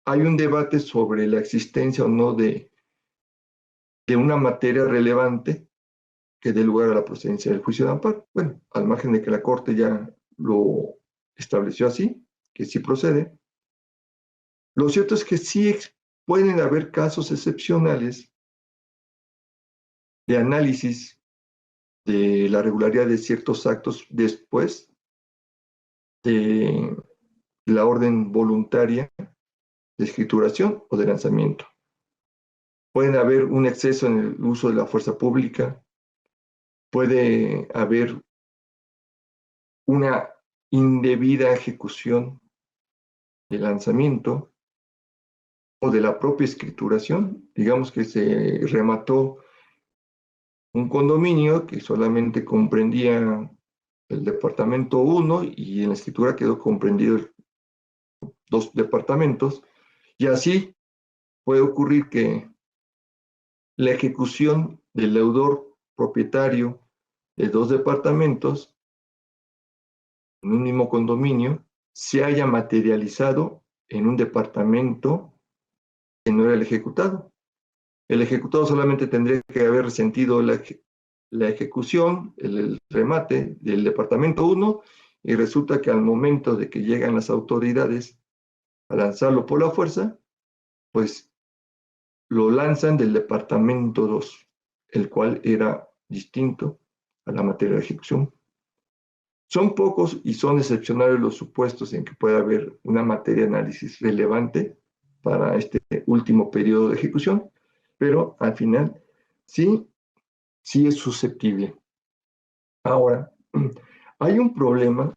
Hay un debate sobre la existencia o no de una materia relevante que dé lugar a la procedencia del juicio de amparo. Bueno, al margen de que la Corte ya lo estableció así, que sí procede. Lo cierto es que sí pueden haber casos excepcionales de análisis de la regularidad de ciertos actos después de la orden voluntaria de escrituración o de lanzamiento. Puede haber un exceso en el uso de la fuerza pública, puede haber una indebida ejecución del lanzamiento o de la propia escrituración. Digamos que se remató un condominio que solamente comprendía el departamento 1 y en la escritura quedó comprendido 2 departamentos, y así puede ocurrir que la ejecución del deudor propietario de 2 departamentos en un mismo condominio se haya materializado en un departamento que no era el ejecutado. El ejecutado solamente tendría que haber resentido la ejecución, el remate del departamento 1, y resulta que al momento de que llegan las autoridades a lanzarlo por la fuerza, pues lo lanzan del departamento 2, el cual era distinto a la materia de ejecución. Son pocos y son excepcionales los supuestos en que puede haber una materia de análisis relevante para este último periodo de ejecución, pero al final sí es susceptible. Ahora, hay un problema,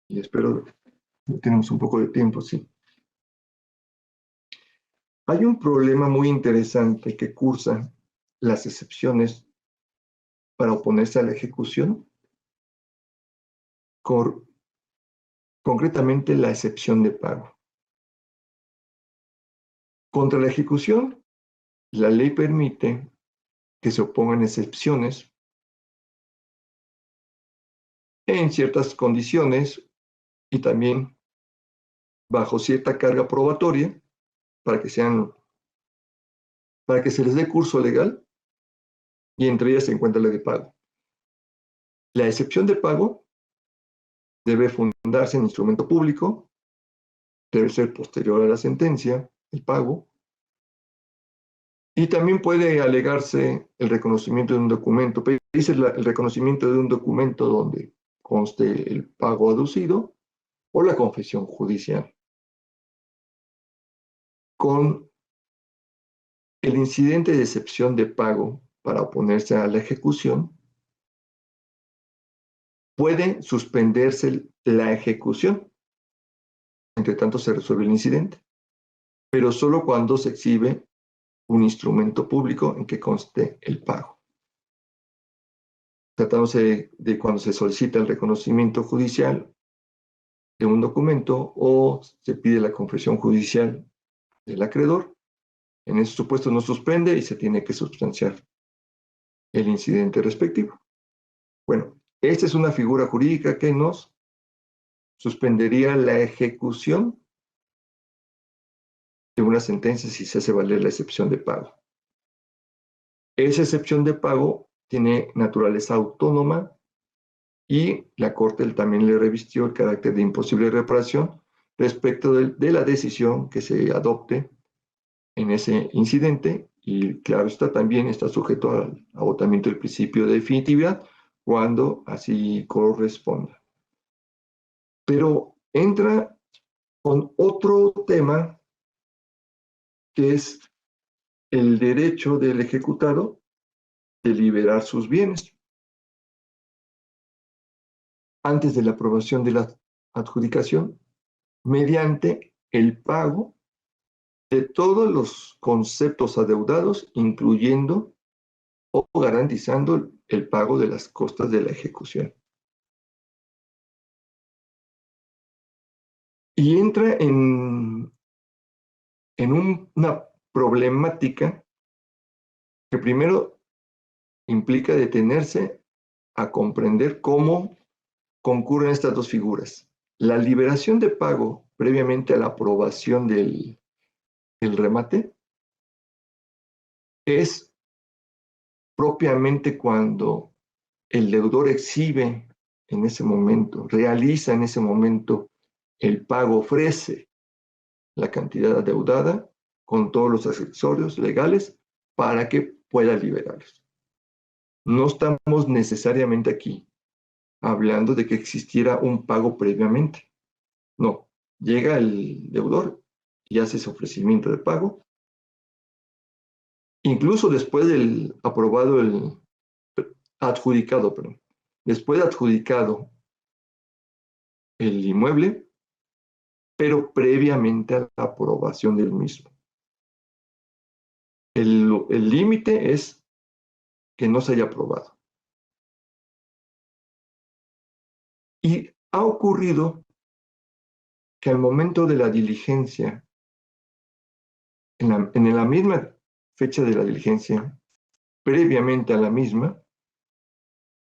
y espero que tenemos un poco de tiempo, sí. Hay un problema muy interesante que cursa las excepciones para oponerse a la ejecución, concretamente la excepción de pago. Contra la ejecución, la ley permite que se opongan excepciones en ciertas condiciones y también bajo cierta carga probatoria para que se les dé curso legal, y entre ellas se encuentra la de pago. La excepción de pago debe fundarse en instrumento público, debe ser posterior a la sentencia, el pago, y también puede alegarse el reconocimiento de un documento. Dice el reconocimiento de un documento donde conste el pago aducido o la confesión judicial. Con el incidente de excepción de pago para oponerse a la ejecución, puede suspenderse la ejecución, entre tanto se resuelve el incidente, pero solo cuando se exhibe un instrumento público en que conste el pago. Tratándose de cuando se solicita el reconocimiento judicial de un documento o se pide la confesión judicial del acreedor, en ese supuesto no suspende y se tiene que sustanciar el incidente respectivo. Bueno, esta es una figura jurídica que nos suspendería la ejecución de una sentencia si se hace valer la excepción de pago. Esa excepción de pago tiene naturaleza autónoma y la Corte también le revistió el carácter de imposible reparación respecto de la decisión que se adopte en ese incidente, y claro está, también está sujeto al agotamiento del principio de definitividad cuando así corresponda. Pero entra con otro tema que es el derecho del ejecutado de liberar sus bienes antes de la aprobación de la adjudicación mediante el pago de todos los conceptos adeudados, incluyendo o garantizando el pago de las costas de la ejecución. Y entra en una problemática que primero implica detenerse a comprender cómo concurren estas dos figuras. La liberación de pago previamente a la aprobación del remate es propiamente cuando el deudor exhibe en ese momento, realiza en ese momento el pago, ofrece la cantidad adeudada con todos los accesorios legales para que pueda liberarlos. No estamos necesariamente aquí hablando de que existiera un pago previamente. No, llega el deudor y hace ese ofrecimiento de pago. Incluso después del aprobado adjudicado, perdón, después de adjudicado el inmueble, pero previamente a la aprobación del mismo. El límite es que no se haya aprobado. Y ha ocurrido que al momento de la diligencia, en la misma fecha de la diligencia, previamente a la misma,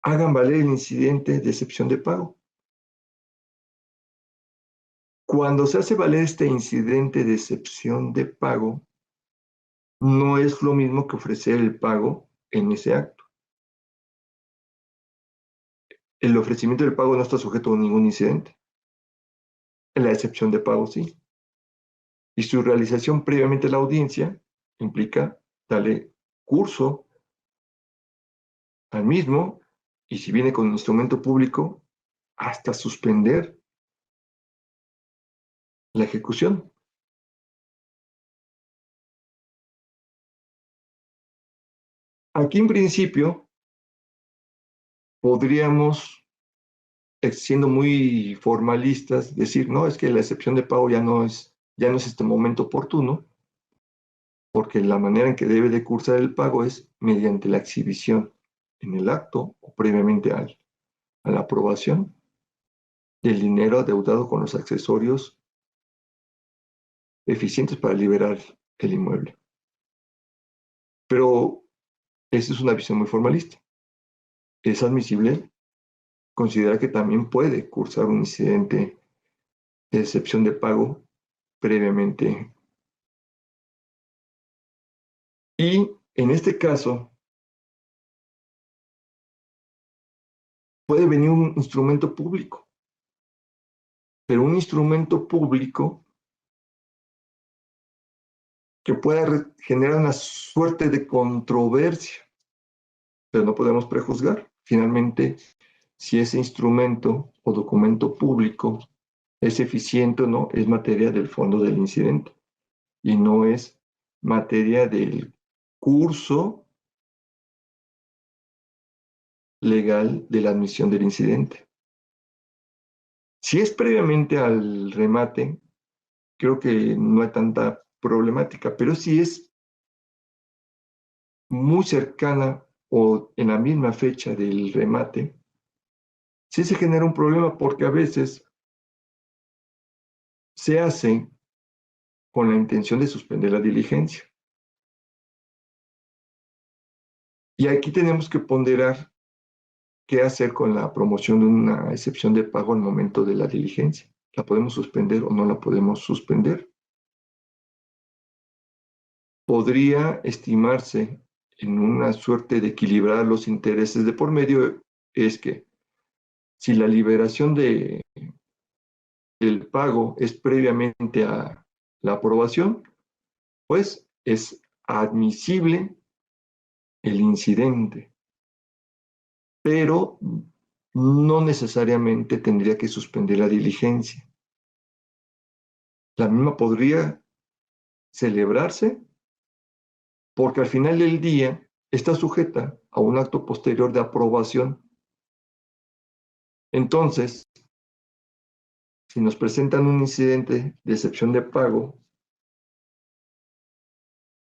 hagan valer el incidente de excepción de pago. Cuando se hace valer este incidente de excepción de pago, no es lo mismo que ofrecer el pago en ese acto. El ofrecimiento del pago no está sujeto a ningún incidente. La excepción de pago sí. y su realización previamente a la audiencia implica darle curso al mismo, y si viene con un instrumento público, hasta suspender la ejecución. Aquí en principio podríamos, siendo muy formalistas, decir, no, es que la excepción de pago ya no es este momento oportuno, porque la manera en que debe de cursar el pago es mediante la exhibición en el acto o previamente a la aprobación del dinero adeudado con los accesorios eficientes para liberar el inmueble. Pero esa es una visión muy formalista. Es admisible considerar que también puede cursar un incidente de excepción de pago previamente. Y en este caso, puede venir un instrumento público, pero un instrumento público que pueda generar una suerte de controversia, pero no podemos prejuzgar. Finalmente, si ese instrumento o documento público es eficiente o no, es materia del fondo del incidente y no es materia del curso legal de la admisión del incidente. Si es previamente al remate, creo que no hay tanta problemática, pero si es muy cercana o en la misma fecha del remate, sí se genera un problema porque a veces se hace con la intención de suspender la diligencia. Y aquí tenemos que ponderar qué hacer con la promoción de una excepción de pago al momento de la diligencia. ¿La podemos suspender o no la podemos suspender? Podría estimarse en una suerte de equilibrar los intereses de por medio, es que si la liberación del pago es previamente a la aprobación, pues es admisible el incidente, pero no necesariamente tendría que suspender la diligencia. La misma podría celebrarse porque al final del día está sujeta a un acto posterior de aprobación. Entonces, si nos presentan un incidente de excepción de pago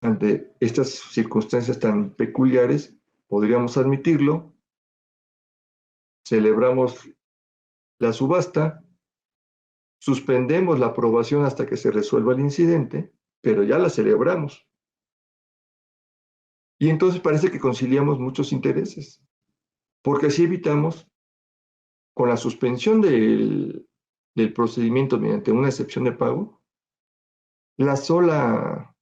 ante estas circunstancias tan peculiares, podríamos admitirlo, celebramos la subasta, suspendemos la aprobación hasta que se resuelva el incidente, pero ya la celebramos. Y entonces parece que conciliamos muchos intereses, porque así evitamos, con la suspensión del procedimiento mediante una excepción de pago, la sola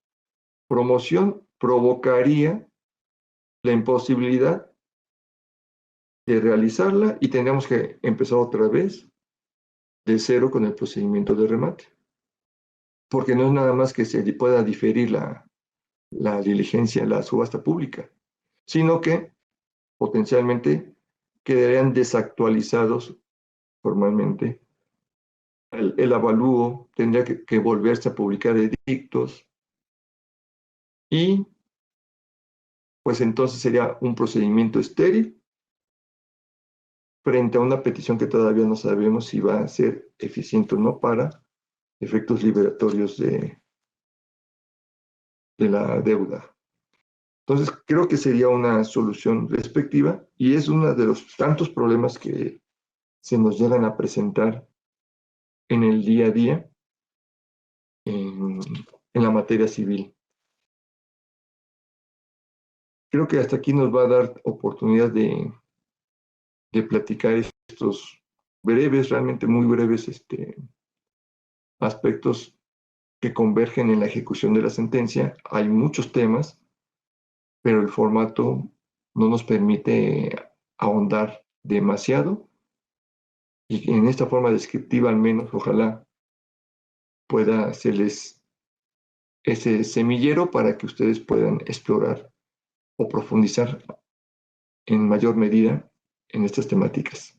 promoción provocaría la imposibilidad de realizarla y tendríamos que empezar otra vez de cero con el procedimiento de remate. Porque no es nada más que se pueda diferir la diligencia, la subasta pública, sino que potencialmente quedarían desactualizados formalmente. El avalúo tendría que volverse a publicar edictos y pues entonces sería un procedimiento estéril frente a una petición que todavía no sabemos si va a ser eficiente o no para efectos liberatorios de la deuda. Entonces, creo que sería una solución respectiva y es uno de los tantos problemas que se nos llegan a presentar en el día a día en la materia civil. Creo que hasta aquí nos va a dar oportunidad de platicar estos breves, realmente muy breves aspectos que convergen en la ejecución de la sentencia. Hay muchos temas, pero el formato no nos permite ahondar demasiado y en esta forma descriptiva al menos ojalá pueda hacerles ese semillero para que ustedes puedan explorar o profundizar en mayor medida en estas temáticas.